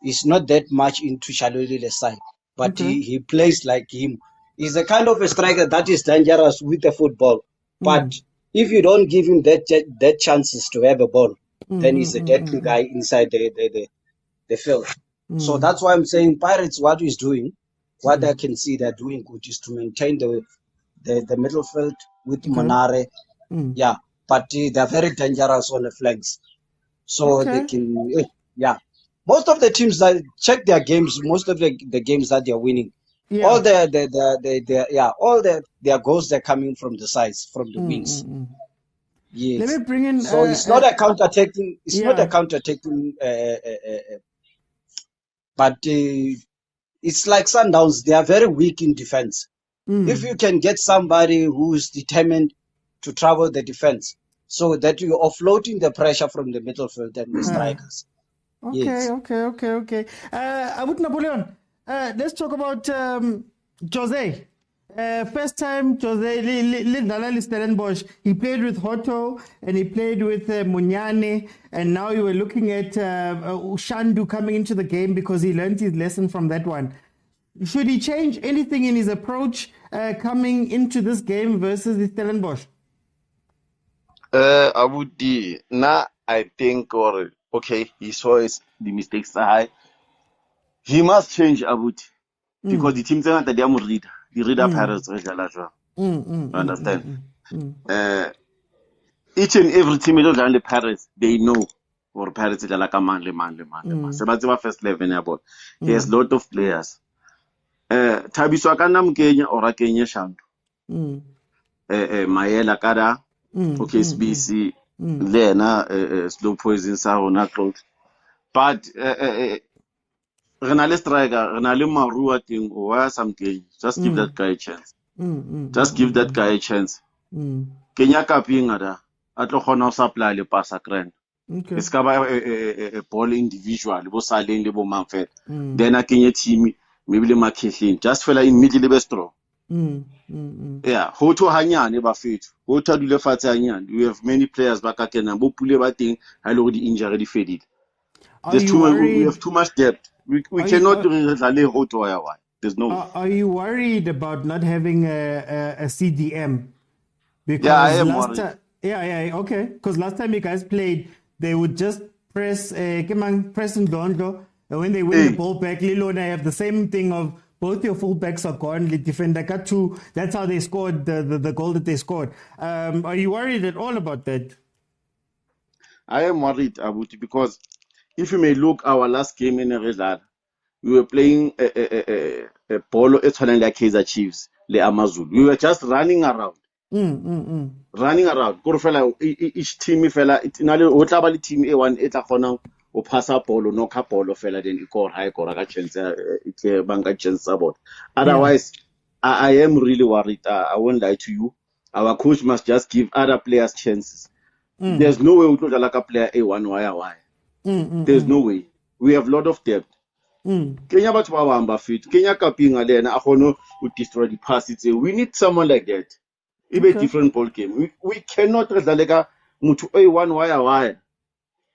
he's not that much into Shalulile's side. But he plays like him. He's a kind of a striker that is dangerous with the football. But if you don't give him that chances to have a ball, then he's a dead guy inside the field. So that's why I'm saying Pirates, what he's doing, what I can see they're doing good is to maintain the middle field with Monare. Yeah, but they're very dangerous on the flanks. So they can, Most of the teams that check their games, most of the games that they're winning, all their goals they're coming from the sides, from the wings. Yes. Let me bring in. So it's not a counter-attacking. It's not a counter-attacking. But it's like Sundowns. They are very weak in defense. If you can get somebody who's determined to travel the defense, so that you're offloading the pressure from the middle field and the strikers. Okay. Abut Napoleon, let's talk about Jose. First time Jose Lidalali Stellenbosch, he played with Hoto and he played with Munyane, and now you were looking at Shandu coming into the game because he learned his lesson from that one. Should he change anything in his approach coming into this game versus the Stellenbosch? I think, he saw the mistakes are high. He must change Abut because the teams that they are read. The reader Pirates understand? Each and every team in the Pirates, they know or Pirates is like a man. Sebastian first 11 about. He has lot of players. Tabiso Akanam Kenya or Kenya Shandu. Mayela Kada, SBC, Lena, Slow Poison Sahona Cloud. But Renale Striker, Renale Marua thing or something, just give that guy a chance. Just give that guy a chance. Kenya Kapingada, Atlohona supply le passa grand. It's a ball individual, bo Salin, bo Manfred. Then a Kenya team, maybe the Makishin, just fell immediately best throw. Yeah, Hoto Hanya never fit. Hoto Dule Fatanian. We have many players back at Kenambo Pule thing, I already injured faded. We have too much depth. We cannot relay Hoto. There's no. Are you worried about not having a CDM? Because I am worried. Okay. Because last time you guys played, they would just press and Dondo, and when they win the ball back, Lilo and I have the same thing of both your fullbacks are gone. The defender got two. That's how they scored the goal that they scored. Are you worried at all about that? I am worried, Abuti, because if you may look our last game in a result, we were playing a polo like Kaizer Chiefs, the Amazon. We were just running around. Running around. Each team fella, it's not a team A1, it's a honor. O passa polo, no capolo fella, then you call high or chance about. Otherwise, I am really worried. I won't lie to you. Our coach must just give other players chances. There's no way we could like a player A1 why. There's no way. We have a lot of depth. Kenya Batwamba fit. Kenya Kapinga then Ahono would destroy the pass. We need someone like that. It's a different ball game. We cannot like Mutu A1 why.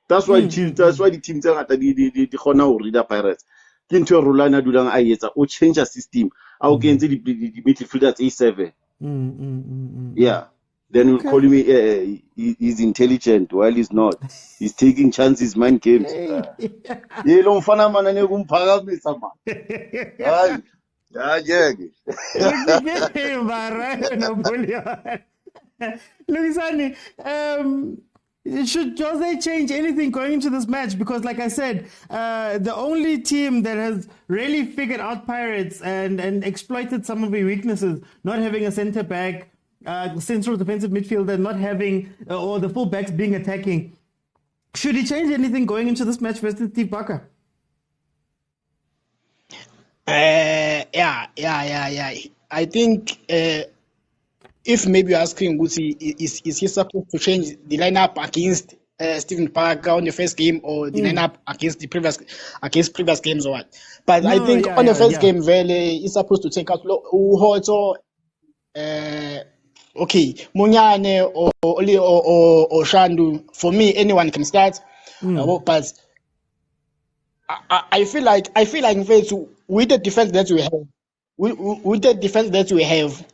That's why the teams are the corner or reader Pirates. Into RULANI dulang ayeta or change a system. I'll get the midfielder A7. Yeah. Then you'll call me he's intelligent while he's not. He's taking chances, mind games. Luisani, should Jose change anything going into this match? Because like I said, the only team that has really figured out Pirates and exploited some of their weaknesses, not having a centre back, central defensive midfielder, not having, or the full backs being attacking. Should he change anything going into this match versus Steve Barker? Yeah. I think if maybe you're asking Guti, is he supposed to change the lineup against Stephen Parker on the first game, or the lineup against the previous games, or what? But I think on the first game, Vele is supposed to take out Uhoto, Munyane or Shandu. For me, anyone can start. But I feel like with the defense that we have,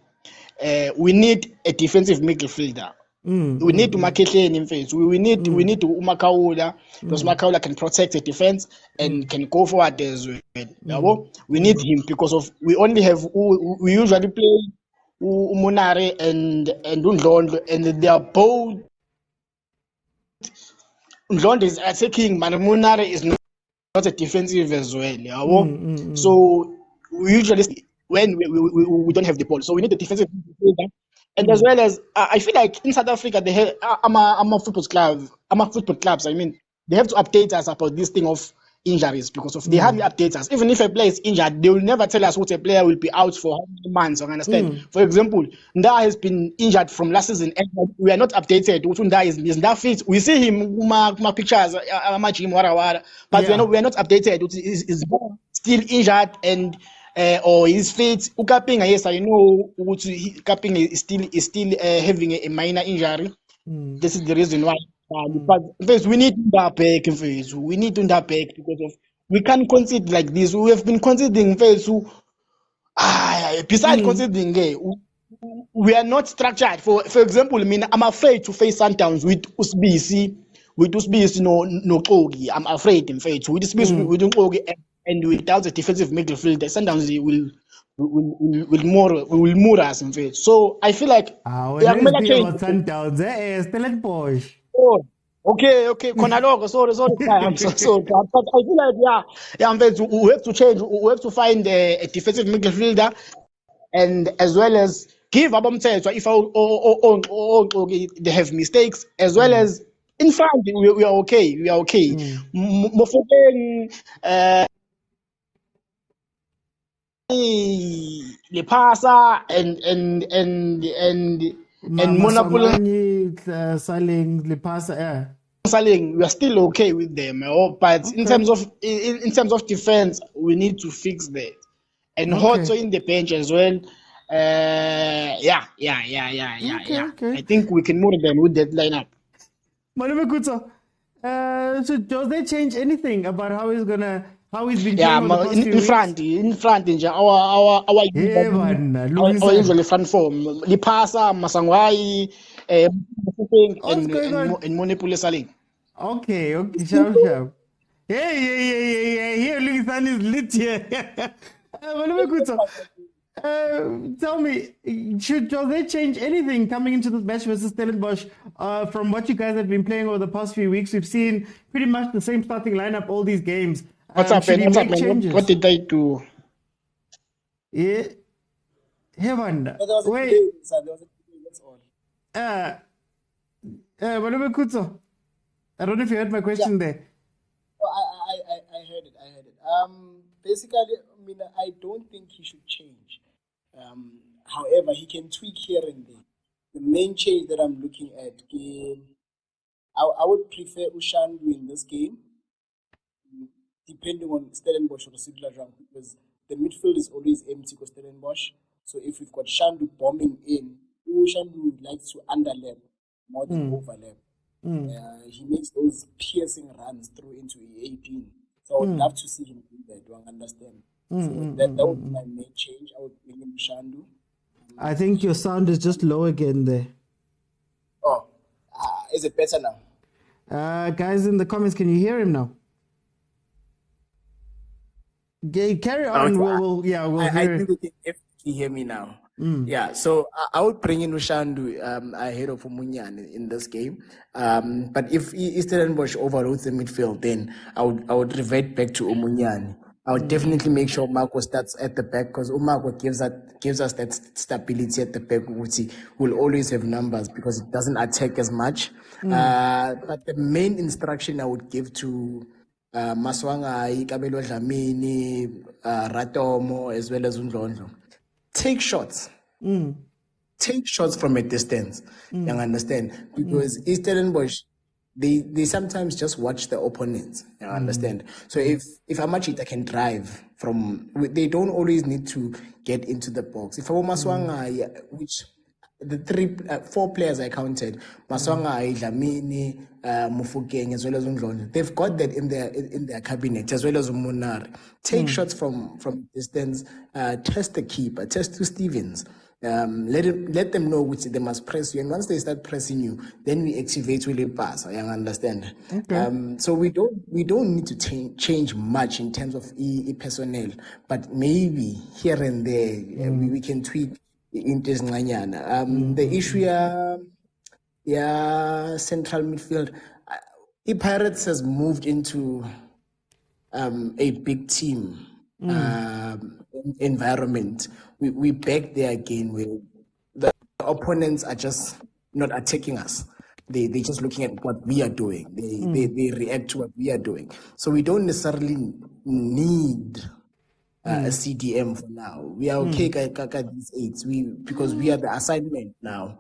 we need a defensive midfielder. We need Umakehleni in face. We need Umakaula. Because Makaula can protect the defense and can go forward as well. We need him because we only have we usually play Umunare and Undlondo, and they are both. Undlondo is attacking, but Umunare is not a defensive as well. So we usually when we don't have the ball, so we need the defensive midfielder. And as well as I feel like in South Africa they have football clubs. I mean, they have to update us about this thing of injuries because of they hardly update us. Even if a player is injured, they will never tell us what a player will be out for how many months. I understand. For example, Nda has been injured from last season, and we are not updated. Nda is Nda fit. We see him my pictures, but we are not updated. Is still injured and. Or his feet. Ukapinga, yes, I know. Ukapinga is still having a minor injury. This is the reason why. But first, we need that back. First, we need to that back because of we can't concede like this. We have been conceding first. Besides conceding, we are not structured. For example, I mean, I'm afraid to face Sundowns with Usbisi. With Usbisi, no Kogi. I'm afraid in fact with Usbisi, we don't Kogi. And without the defensive midfield, the Sundowns will more us in fact. So I feel like let's deal about Sundowns, Stellenbosch. Oh, okay. Konalogo, sorry. I'm so sorry. But I feel like we have to change. We have to find a defensive midfielder, and as well as give Abomthetwa if they have mistakes, as well as in front we are okay. We are okay. Lipasa and Monopoly Saling Lipasa, Saling, we are still okay with them, but in terms of defense, we need to fix that. And Hotso in the bench as well. Yeah. I think we can move them with that lineup. So does they change anything about how he's been playing in front our usually front form Lipasa Masangwai and Monipule Saling. Okay, sharp. Hey, here Lugisan is lit here. Tell me, should they change anything coming into this match versus Stellenbosch? From what you guys have been playing over the past few weeks, we've seen pretty much the same starting lineup all these games. What's up, man? What did they do? Yeah. Heaven. Wait. That's all. I don't know if you heard my question there. Oh, I heard it. Basically, I mean, I don't think he should change. However, he can tweak here and there. The main change that I'm looking at, I would prefer Ushandu in this game, depending on Stellenbosch or Sidla, because the midfield is always empty for Stellenbosch. So if we've got Shandu bombing in, Ushandu likes to underlap more than overlap. He makes those piercing runs through into E18. So I would love to see him do that. Do I understand? So that would be my main change. I would bring in Shandu. I think your sound is just low again there. Oh, is it better now? Guys in the comments, can you hear him now? Carry on. We'll hear I think we can hear me now. Yeah, so I would bring in Ushandu ahead of Umunyane in this game. But if Stellenbosch overloads the midfield, then I would revert back to Umunyane. I would definitely make sure Marco starts at the back because Marco gives us that stability at the back, which will always have numbers because it doesn't attack as much. But the main instruction I would give to Maswangai, Kabelo Dlamini, Ratomo, as well as Undlondo. Take shots. Take shots from a distance. You understand? Because Stellenbosch, they sometimes just watch the opponents. You understand? So if Amachita can drive they don't always need to get into the box. If Maswanga, which the 4 players I counted, Maswanga, Dlamini, Mufukeng, as well as Undlondo, they've got that in their cabinet, as well as Umunar. Take shots from distance, test the keeper, test to Stevens. let them know which they must press you, and once they start pressing you, then we activate really pass. I understand. Okay. So we don't need to change much in terms of personnel, but maybe here and there we can tweak into the issue central midfield. Pirates has moved into a big team environment. We back there again where the opponents are just not attacking us. They're just looking at what we are doing. They react to what we are doing. So we don't necessarily need a CDM for now. We are okay these eights. Because we are the assignment now.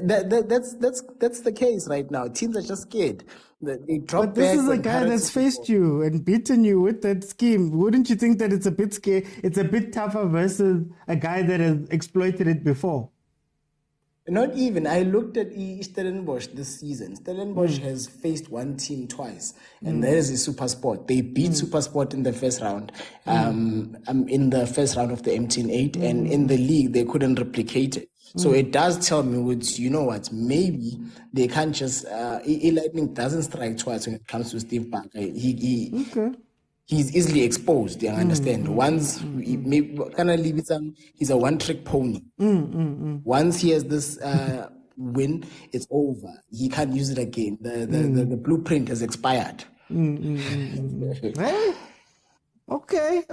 That's the case right now. Teams are just scared. They drop But this back is a when guy Pirates that's faced you and beaten you with that scheme. Wouldn't you think that it's a bit scary? It's a bit tougher versus a guy that has exploited it before? Not even. I looked at Stellenbosch this season. Stellenbosch has faced one team twice, and that is a SuperSport. They beat SuperSport in the first round, in the first round of the MTN8, and in the league they couldn't replicate it. So it does tell me, you know what, maybe they can't just, Lightning doesn't strike twice when it comes to Steve Barker. He's easily exposed, you understand? Once, he's a one-trick pony. Once he has this win, it's over. He can't use it again. The blueprint has expired. Okay.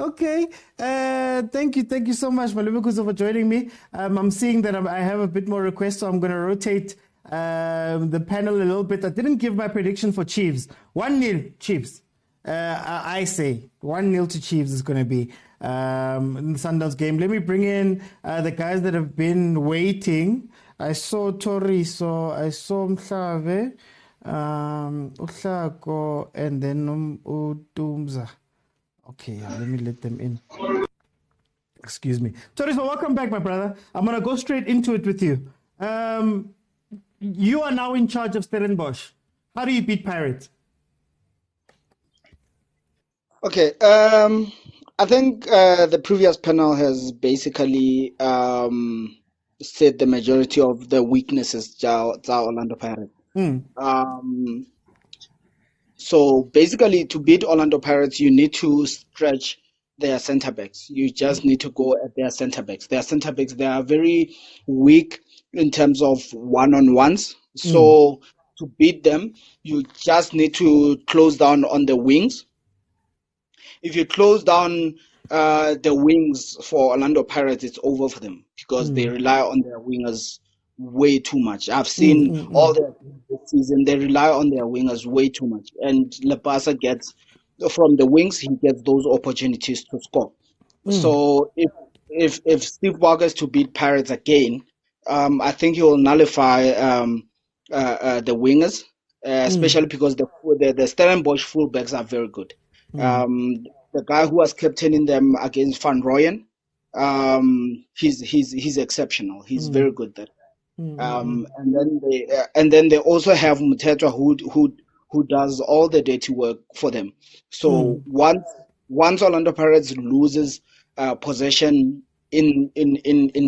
Thank you so much, Malume Khoza, for joining me. I'm seeing that I have a bit more requests, so I'm going to rotate the panel a little bit. I didn't give my prediction for Chiefs. 1-0 Chiefs. I say 1-0 to Chiefs is going to be in the Sundowns game. Let me bring in the guys that have been waiting. I saw Toriso, I saw Mhlave, Uhlako, and then Utumza. Okay, let me let them in. Excuse me. Toriso, welcome back, my brother. I'm going to go straight into it with you. You are now in charge of Stellenbosch. How do you beat Pirates? Okay, I think the previous panel has basically said the majority of the weaknesses of Orlando Pirates. So basically, to beat Orlando Pirates, you need to stretch their center backs. You just need to go at their center backs. Their center backs, they are very weak in terms of one-on-ones. So to beat them, you just need to close down on the wings. If you close down the wings for Orlando Pirates, it's over for them because they rely on their wingers way too much. I've seen all their teams this season, they rely on their wingers way too much. And Lepasa gets, from the wings, he gets those opportunities to score. So if Steve Barker is to beat Pirates again, I think he will nullify the wingers, especially because the Stellenbosch fullbacks are very good. The guy who was captaining them against Van Rooyen, he's exceptional. He's very good there. And then they also have Mutetwa who does all the dirty work for them. So once Orlando Pirates loses possession in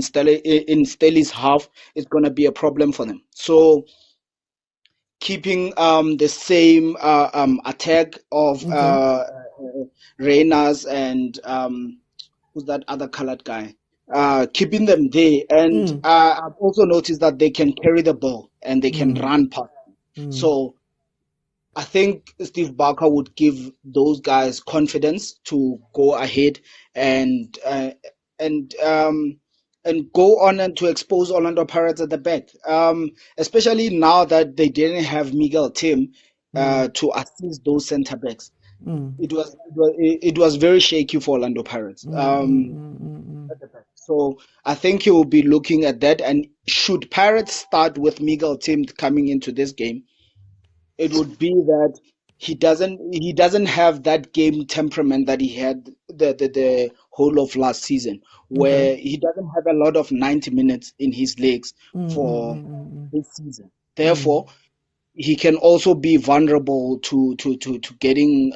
Stelli's half, it's gonna be a problem for them. So keeping the same attack of Reyners and who's that other colored guy? Keeping them there, and I've also noticed that they can carry the ball and they can run past. So I think Steve Barker would give those guys confidence to go ahead and go on and to expose Orlando Pirates at the back, especially now that they didn't have Miguel Tim to assist those centre backs. It was very shaky for Orlando Pirates at the back. So I think he will be looking at that. And should Pirates start with Miguel Tim coming into this game, it would be that he doesn't have that game temperament that he had the whole of last season, where he doesn't have a lot of 90 minutes in his legs for this season. Therefore, he can also be vulnerable to getting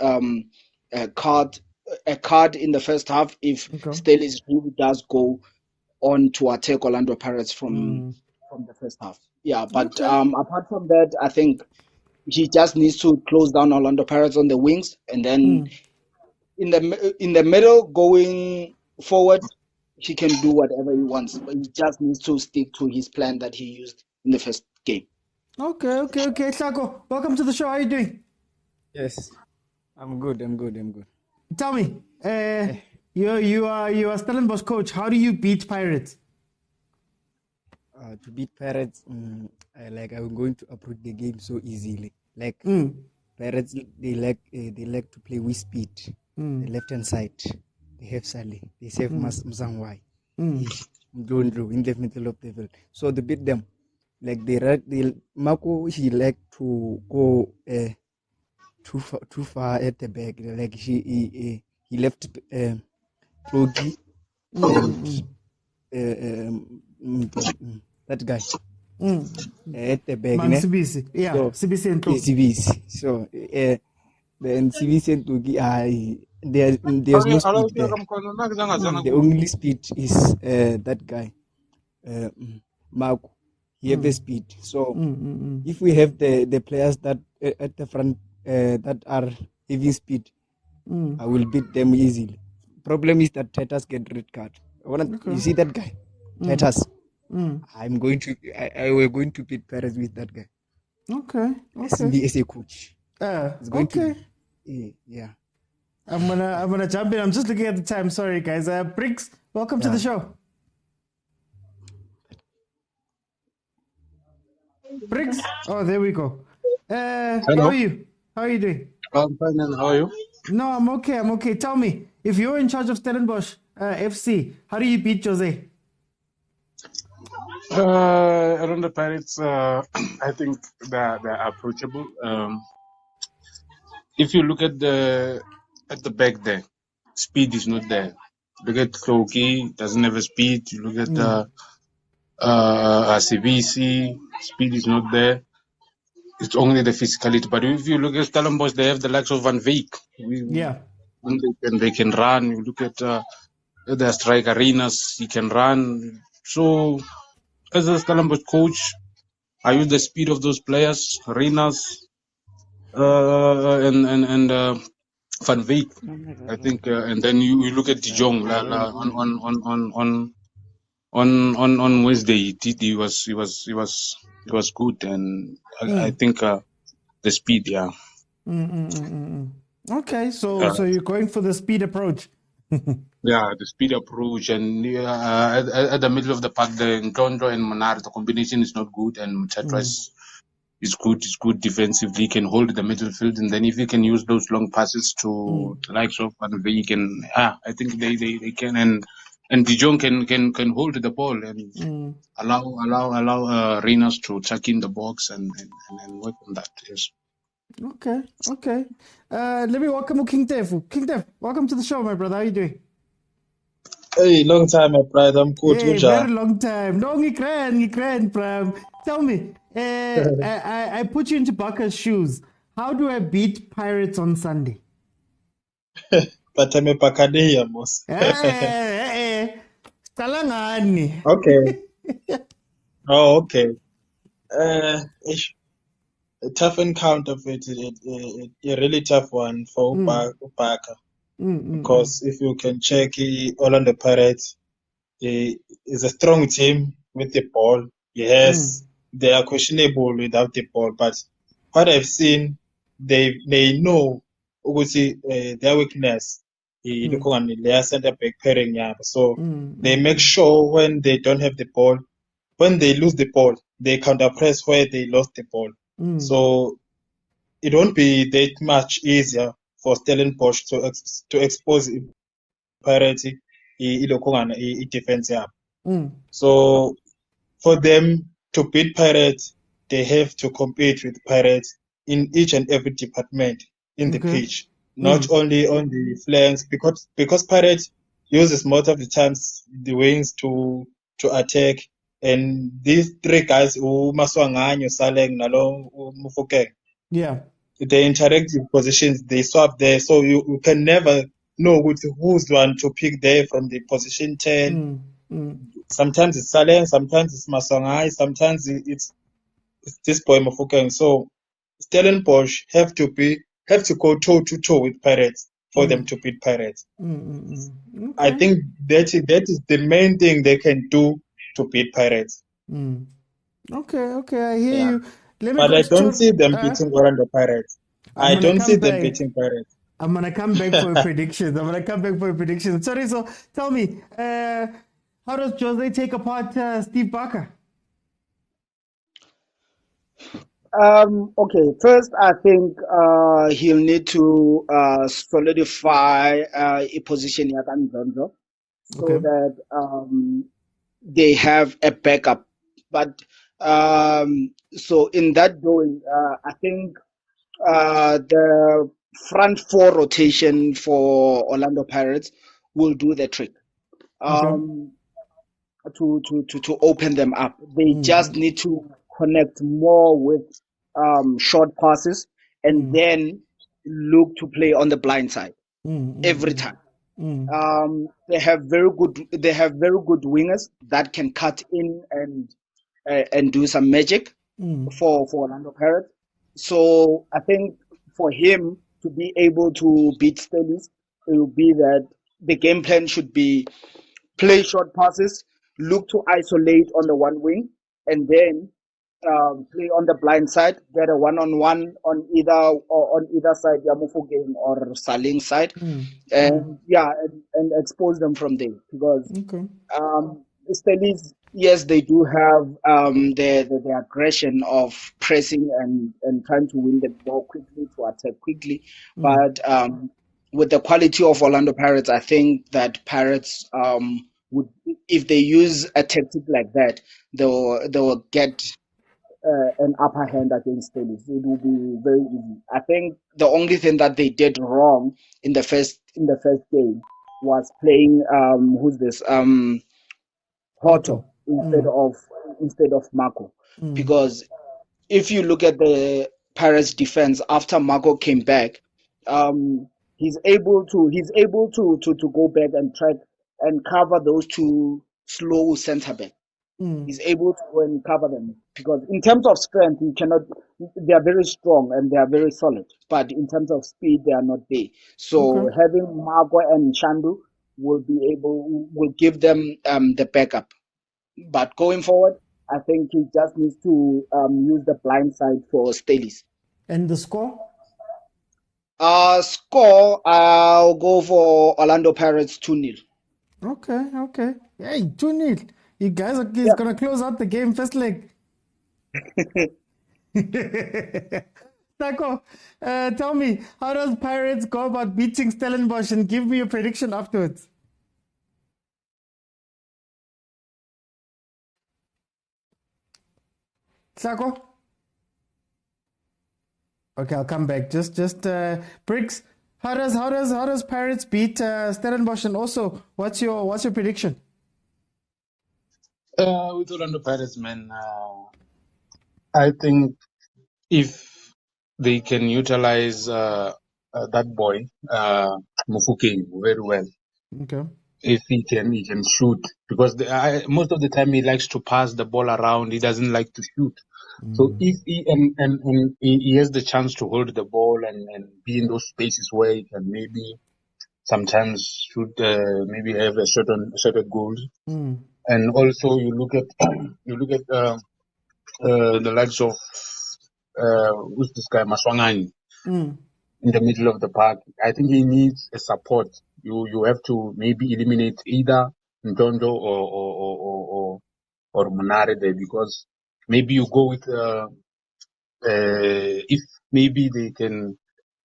a card in the first half if Stellis really does go on to attack Orlando Pirates from the first half. Yeah, but apart from that, I think he just needs to close down Orlando Pirates on the wings, and then in the middle going forward, he can do whatever he wants, but he just needs to stick to his plan that he used in the first game. Okay. Hlako, welcome to the show. How are you doing? Yes, I'm good. Tell me, you are Stellenbosch coach. How do you beat Pirates? To beat Pirates, I'm going to approach the game so easily. Pirates, they like to play with speed. The left hand side, they have Sally. They have Mzangwai. Don't in the middle of the field. So to beat them, Marco, he like to go too far at the back. Like he left Plogi and that guy at the back. CBC. Yeah, so, CBC and Plogi. CBC. So then CBC and Plogi, there's no speed there. The only speed is that guy, Marco. He have the speed. So if we have the players that at the front that are having speed, I will beat them easily. Problem is that Titus get red card. You see that guy, Titus. I will going to beat Paris with that guy. Okay. As a coach. It's going to. Yeah. I'm gonna jump in. I'm just looking at the time. Sorry, guys. Briggs, welcome to the show. Briggs. Oh, there we go. How are you? How are you doing? I'm fine, and how are you? No, I'm okay. Tell me, if you're in charge of Stellenbosch FC, how do you beat Jose? Around the Pirates, I think they're approachable. If you look at the back there, speed is not there. Look at Kloki, doesn't have a speed. You look at CBC, speed is not there. It's only the physicality. But if you look at Stellenbosch, they have the likes of Van Veek. They can run. You look at the striker Arenas, he can run. So, as a Stellenbosch coach, I use the speed of those players, Arenas, and Van Veek. I think, and then you look at De Jong on Wednesday. He was good, and I think the speed, yeah. Okay, so you're going for the speed approach. Yeah, the speed approach, and at the middle of the park, the Ntondo and Monard, the combination is not good, and Patrice is good. It's good defensively. He can hold the middle field, and then if he can use those long passes to the likes of Van can. I think they can, and De Jong can hold the ball and allow Renas to check in the box and work on that. Yes. Okay. Let me welcome King Tefu. King Tef, welcome to the show, my brother. How are you doing? Hey, long time, my brother. I'm good. Hey, very long time. No, ngikran, Pram. Tell me, I put you into Baka's shoes. How do I beat Pirates on Sunday? But I'm a Bakadeya, boss. Talangani. Okay. Oh, okay. A tough encounter for it. A really tough one for Baka. Because if you can check, Orlando Pirates is a strong team with the ball. Yes, they are questionable without the ball, but what I've seen, they know their weakness. Their center back pairing, so they make sure when they don't have the ball, when they lose the ball, they counter press where they lost the ball. So it won't be that much easier for Stellenbosch to expose Pirates defense. So for them to beat Pirates, they have to compete with Pirates in each and every department in the pitch, not only on the flanks, because Pirates uses most of the times the wings to attack, and these three guys, Maswanganyo, Saleng, Nalo, Mufokeng, they interact with positions, they swap there, so you can never know who's one to pick there from the position 10, sometimes it's Saleh, sometimes it's Maswangai, sometimes it's this boy Mofokeng. So Stellenbosch have to go toe to toe with Pirates for them to beat Pirates. I Okay. think that is the main thing they can do to beat Pirates. Okay, I hear Yeah. you. Let me But go I to don't see them beating Orlando Pirates. I'm I gonna don't see come them back. beating Pirates. I'm gonna come back for your predictions. Sorry, so tell me, how does Jose take apart Steve Barker? Okay, first I think he'll need to solidify a position in Nzonzo so Okay. that they have a backup. But so in that doing, I think the front four rotation for Orlando Pirates will do the trick. Okay. To open them up. They just need to connect more with short passes and then look to play on the blind side every time. They have very good wingers that can cut in and do some magic for Orlando Pirates. So I think for him to be able to beat Stellies, it will be that the game plan should be play short passes, look to isolate on the one wing, and then play on the blind side, get a one-on-one on either side, Yamufu game or Saling side, and and expose them from there because Stellies, yes, they do have the aggression of pressing and trying to win the ball quickly to attack quickly, but with the quality of Orlando Pirates, I think that Pirates would, if they use a tactic like that, they will get an upper hand against Stellies. It will be very easy. I think the only thing that they did wrong in the first game was playing who's this Porto instead of Marco, because if you look at the Pirates defense after Marco came back, he's able to go back and try and cover those two slow centre back. He's able to go and cover them because in terms of strength, you cannot. They are very strong and they are very solid, but in terms of speed, they are not there. So having Marco and Shandu will give them the backup. But going forward, I think he just needs to use the blind side for Stellies. And the score? Score, I'll go for Orlando Pirates 2-0. Okay. Hey, 2-0. You guys are gonna close out the game first leg. Taco, tell me, how does Pirates go about beating Stellenbosch, and give me a prediction afterwards? Taco? Okay, I'll come back. Just Briggs, how does Pirates beat Stellenbosch, and also what's your prediction? With Orlando Pirates, man, I think if they can utilize that boy, Mufukeng, very well. Okay. If he can shoot, because most of the time he likes to pass the ball around. He doesn't like to shoot. So if he and he has the chance to hold the ball and be in those spaces where he can maybe sometimes shoot, maybe have a certain goals. And also you look at the likes of who's this guy Maswanganyi in the middle of the park. I think he needs a support. You have to maybe eliminate either Ntondo or Munare there, because maybe you go with if maybe they can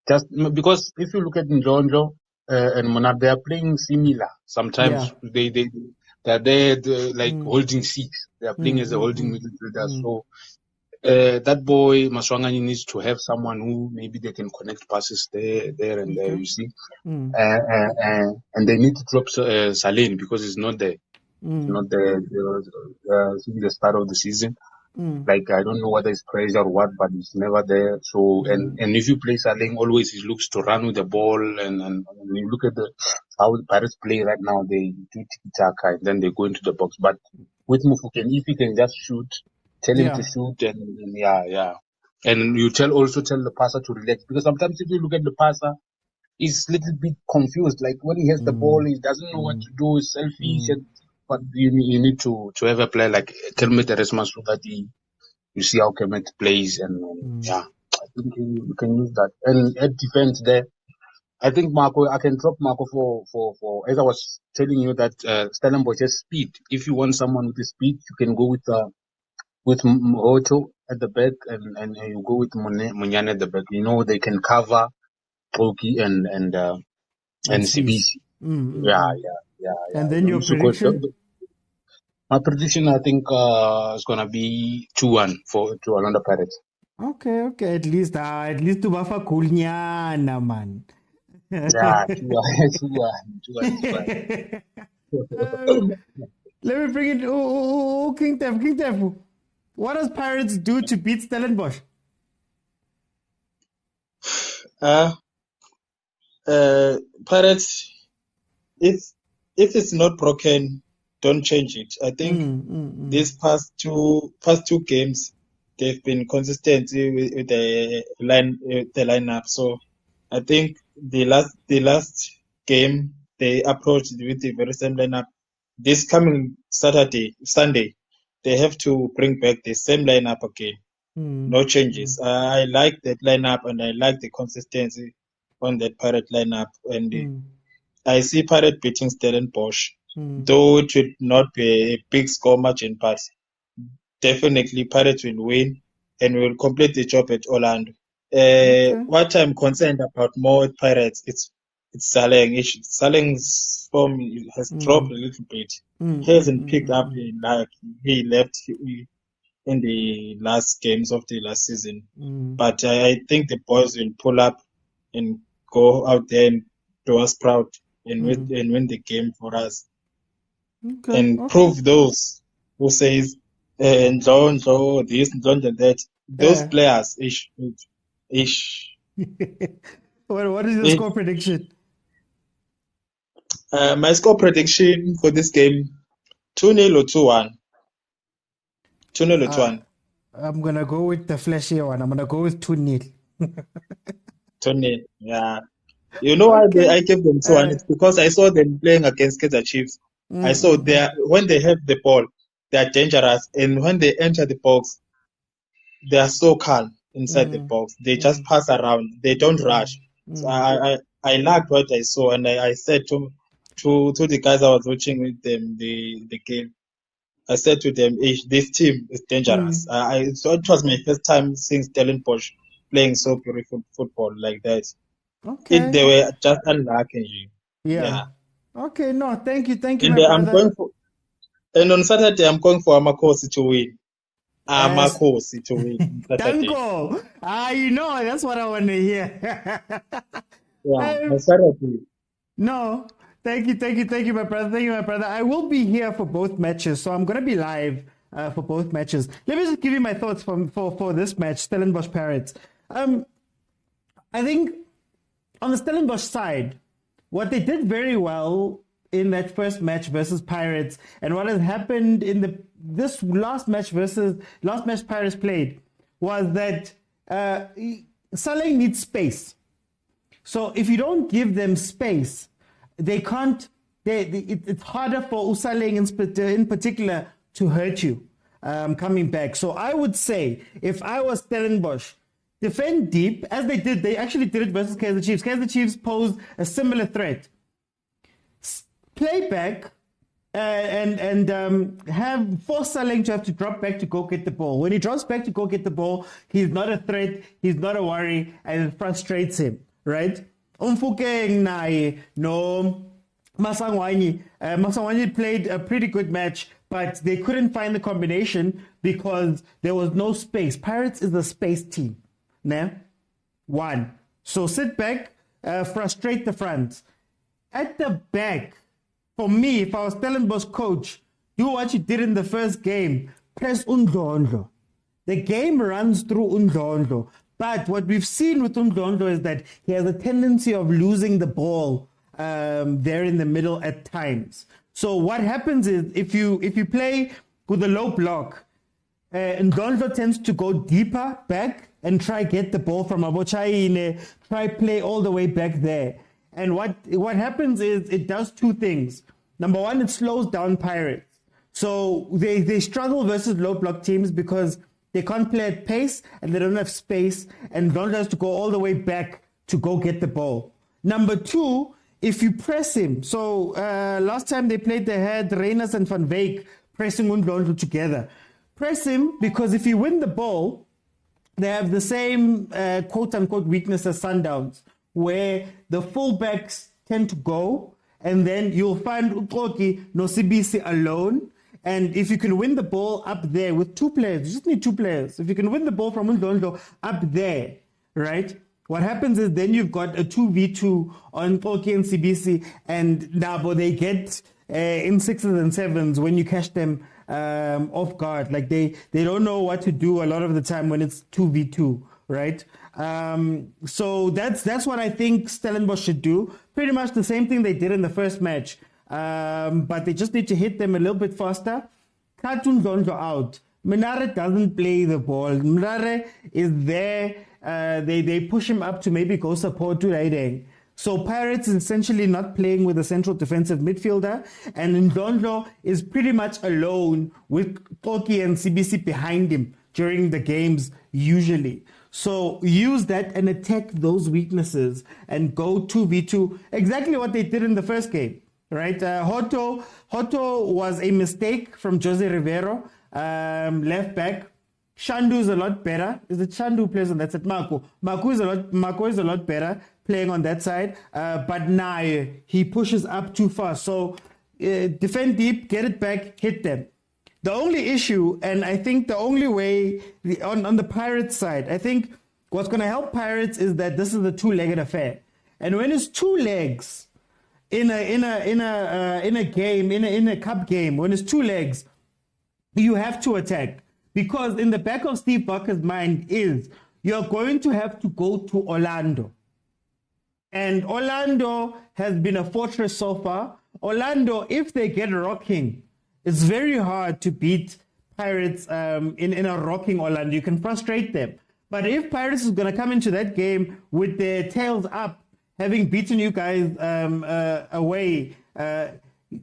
just, because if you look at Njonjo and Munare, they are playing similar. Sometimes they are there like holding seats. They are playing as a holding midfielder. So that boy Maswanganyi needs to have someone who maybe they can connect passes there and there. You see, and they need to drop Salin because he's not there. He's not there since the start of the season. Like, I don't know whether it's pressure or what, but he's never there. So and if you play Salin, always he looks to run with the ball, and when you look at how the Pirates play right now. They do tiki-taka and then they go into the box. But with Mufokeng, if he can just shoot, tell him to shoot, and yeah. And you also tell the passer to relax, because sometimes if you look at the passer, he's a little bit confused. Like when he has the ball, he doesn't know what to do. He's selfish. But you need to have a player like Kermit Eresma, so that you see how Kermit plays, and I think you can use that. And at defense there, I think Marco, I can drop Marco for as I was telling you that Stellenbosch has speed. If you want someone with the speed, you can go with Moroka at the back, and you go with Munyane at the back. You know they can cover Toki and Sibisi. Yeah. And then your prediction? My prediction, I think, is gonna be 2-1 to Orlando Pirates. Okay. At least to Bafa Kulnyana, man. Yeah, 2-1. Let me bring it. King Tef. What does Pirates do to beat Stellenbosch? Pirates, if it's not broken, don't change it. I think these past two games they've been consistent with the lineup. So I think the last game they approached with the very same lineup. This coming Sunday, they have to bring back the same lineup again. No changes. I like that lineup, and I like the consistency on that Pirate lineup. And I see Pirate beating Stellenbosch, though it will not be a big score margin, but definitely Pirates will win and will complete the job at Orlando. What I'm concerned about more with Pirates, it's Saleng. Saleng's form has dropped a little bit. He hasn't picked up like he left in the last games of the last season. But I think the boys will pull up and go out there and do us proud and win the game for us. And prove those who says Ndlo, this, Ndlo, that. Those players, What is your score prediction? My score prediction for this game, 2-0 or 2-1. 2-0 or 2-1. I'm going to go with the flashier one. I'm going to go with 2-0. 2-0, yeah. You know why I gave them 2-1? It's because I saw them playing against Kaizer Chiefs. I saw when they have the ball, they are dangerous. And when they enter the box, they are so calm inside the box. They just pass around. They don't rush. So I liked what I saw, and I said to the guys I was watching with them the game, I said to them, this team is dangerous. So it was my first time seeing Stellenbosch playing so beautiful football like that. Okay. They were just unlucky. Yeah. Okay, no, thank you, And my brother. And on Saturday, I'm going for Amakosi to win. Amakosi to win. Danko. You know, that's what I want to hear. On Saturday. No, thank you, my brother. I will be here for both matches, so I'm going to be live for both matches. Let me just give you my thoughts for this match, Stellenbosch Pirates. I think on the Stellenbosch side, what they did very well in that first match versus Pirates, and what has happened in this last match Pirates played, was that Saleng needs space. So if you don't give them space, they can't. It's harder for Usaleng in particular to hurt you coming back. So I would say, if I was Stellenbosch, defend deep, as they did. They actually did it versus Kaizer Chiefs. Kaizer Chiefs posed a similar threat. Play back and force Saleng to have to drop back to go get the ball. When he drops back to go get the ball, he's not a threat, he's not a worry, and it frustrates him, right? Umfukeng naye no Masangwani. Masangwani played a pretty good match, but they couldn't find the combination because there was no space. Pirates is a space team. Nah? One. So sit back, frustrate the front. At the back, for me, if I was Stellenbosch coach, do what you did in the first game. Press Undlondo. The game runs through Undlondo. But what we've seen with Undlondo is that he has a tendency of losing the ball there in the middle at times. So what happens is if you play with a low block, Ndondlo tends to go deeper back and try get the ball from Abochaine, try play all the way back there. And what happens is it does two things. Number one, it slows down Pirates. So they struggle versus low block teams because they can't play at pace and they don't have space, and Ndondlo has to go all the way back to go get the ball. Number two, if you press him, so last time they played, they had Reyners and Van Wyk pressing Ndondlo together. Press him because if you win the ball, they have the same quote-unquote weakness as Sundowns, where the fullbacks tend to go, and then you'll find Ukoki Nosibisi alone. And if you can win the ball up there with two players, you just need two players. If you can win the ball from Ndondlo up there, right? What happens is then you've got a 2v2 on Ukoki and CBC, and Nabo, they get in 6s and 7s when you catch them off guard. Like they don't know what to do a lot of the time when it's 2v2, right? So that's what I think Stellenbosch should do. Pretty much the same thing they did in the first match. But they just need to hit them a little bit faster. Cut Ndondlo out. Minare doesn't play the ball. Minare is there. They push him up to maybe go support to Raideng. So Pirates is essentially not playing with a central defensive midfielder, and Ndondlo is pretty much alone with Koki and CBC behind him during the games usually. So use that and attack those weaknesses and go 2v2, exactly what they did in the first game, right? Hoto was a mistake from Jose Rivero, left back. Shandu is a lot better. Is it Shandu who plays on that side? Marco is a lot better playing on that side. But now he pushes up too fast. So defend deep, get it back, hit them. The only issue, and I think the only way on the Pirates side, I think what's going to help Pirates is that this is a two-legged affair. And when it's two legs in a game, in a cup game, when it's two legs, you have to attack. Because in the back of Steve Barker's mind is you're going to have to go to Orlando. And Orlando has been a fortress so far. Orlando, if they get rocking, it's very hard to beat Pirates in a rocking Orlando. You can frustrate them. But if Pirates is going to come into that game with their tails up, having beaten you guys away,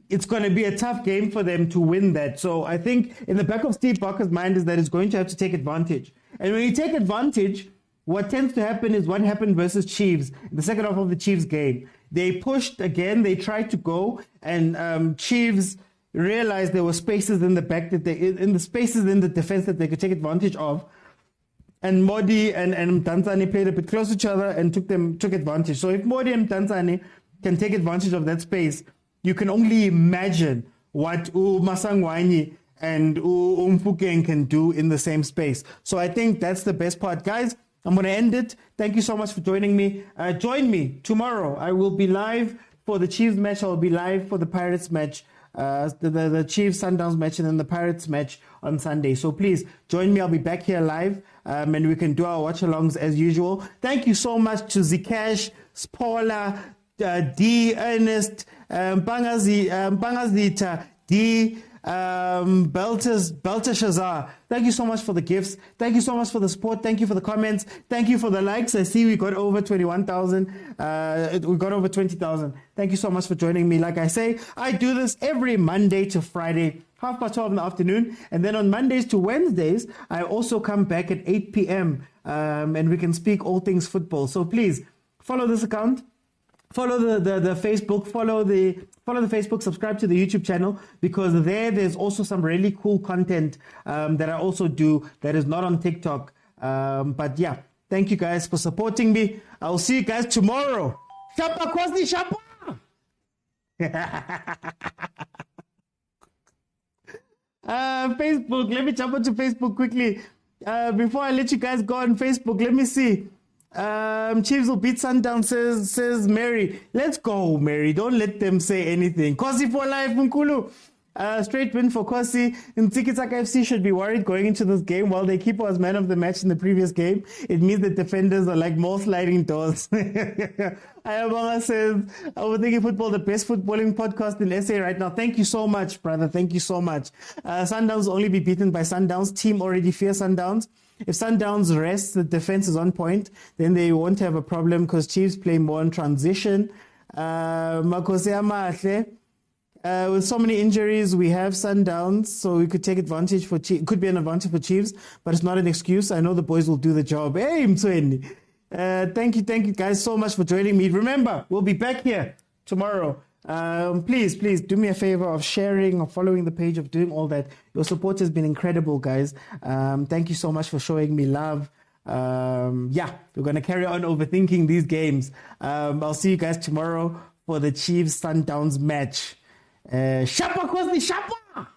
it's going to be a tough game for them to win that. So I think in the back of Steve Barker's mind is that he's going to have to take advantage. And when you take advantage, what tends to happen is what happened versus Chiefs in the second half of the Chiefs game. They pushed again, they tried to go, and Chiefs realized there were spaces in the back in the spaces in the defense that they could take advantage of. And Modi and Mdantsane played a bit close to each other and took advantage. So if Modi and Mdantsane can take advantage of that space, you can only imagine what Masangwani and Mfukeng can do in the same space. So I think that's the best part. Guys, I'm going to end it. Thank you so much for joining me. Join me tomorrow. I will be live for the Chiefs match. I will be live for the Pirates match, the Chiefs Sundowns match, and then the Pirates match on Sunday. So please join me. I'll be back here live, and we can do our watch-alongs as usual. Thank you so much to Zikash, Spola, D, Ernest, Bangazita, D, Belteshazzar. Thank you so much for the gifts. Thank you so much for the support. Thank you for the comments. Thank you for the likes. I see we got over 21,000. We got over 20,000. Thank you so much for joining me. Like I say, I do this every Monday to Friday, 12:30 in the afternoon. And then on Mondays to Wednesdays, I also come back at 8 p.m. And we can speak all things football. So please follow this account. Follow the Facebook, follow the Facebook, subscribe to the YouTube channel, because there's also some really cool content that I also do that is not on TikTok. But yeah, thank you guys for supporting me. I'll see you guys tomorrow. Shapa Kwasi Shapa! Facebook, let me jump onto Facebook quickly. Before I let you guys go on Facebook, let me see. Chiefs will beat Sundowns, says Mary. Let's go, Mary. Don't let them say anything. Kosi for life, Nkulu. Straight win for Kosi. NTSEKI FC should be worried going into this game. While their keeper was man of the match in the previous game, it means that defenders are like more sliding doors. Ayabama says, Overthinking Football, the best footballing podcast in SA right now. Thank you so much, brother. Thank you so much. Sundowns will only be beaten by Sundowns. Team already fear Sundowns. If Sundowns rest, the defense is on point, then they won't have a problem because Chiefs play more in transition. With so many injuries, we have Sundowns, so we could take advantage for Chiefs. Could be an advantage for Chiefs, but it's not an excuse. I know the boys will do the job. Hey, Mtsweni. Thank you guys so much for joining me. Remember, we'll be back here tomorrow. Please do me a favor of sharing or following the page, of doing all that. Your support has been incredible, guys. Thank you so much for showing me love. We're going to carry on overthinking these games. I'll see you guys tomorrow for the Chiefs Sundowns match. Shapa Kosi Shapa!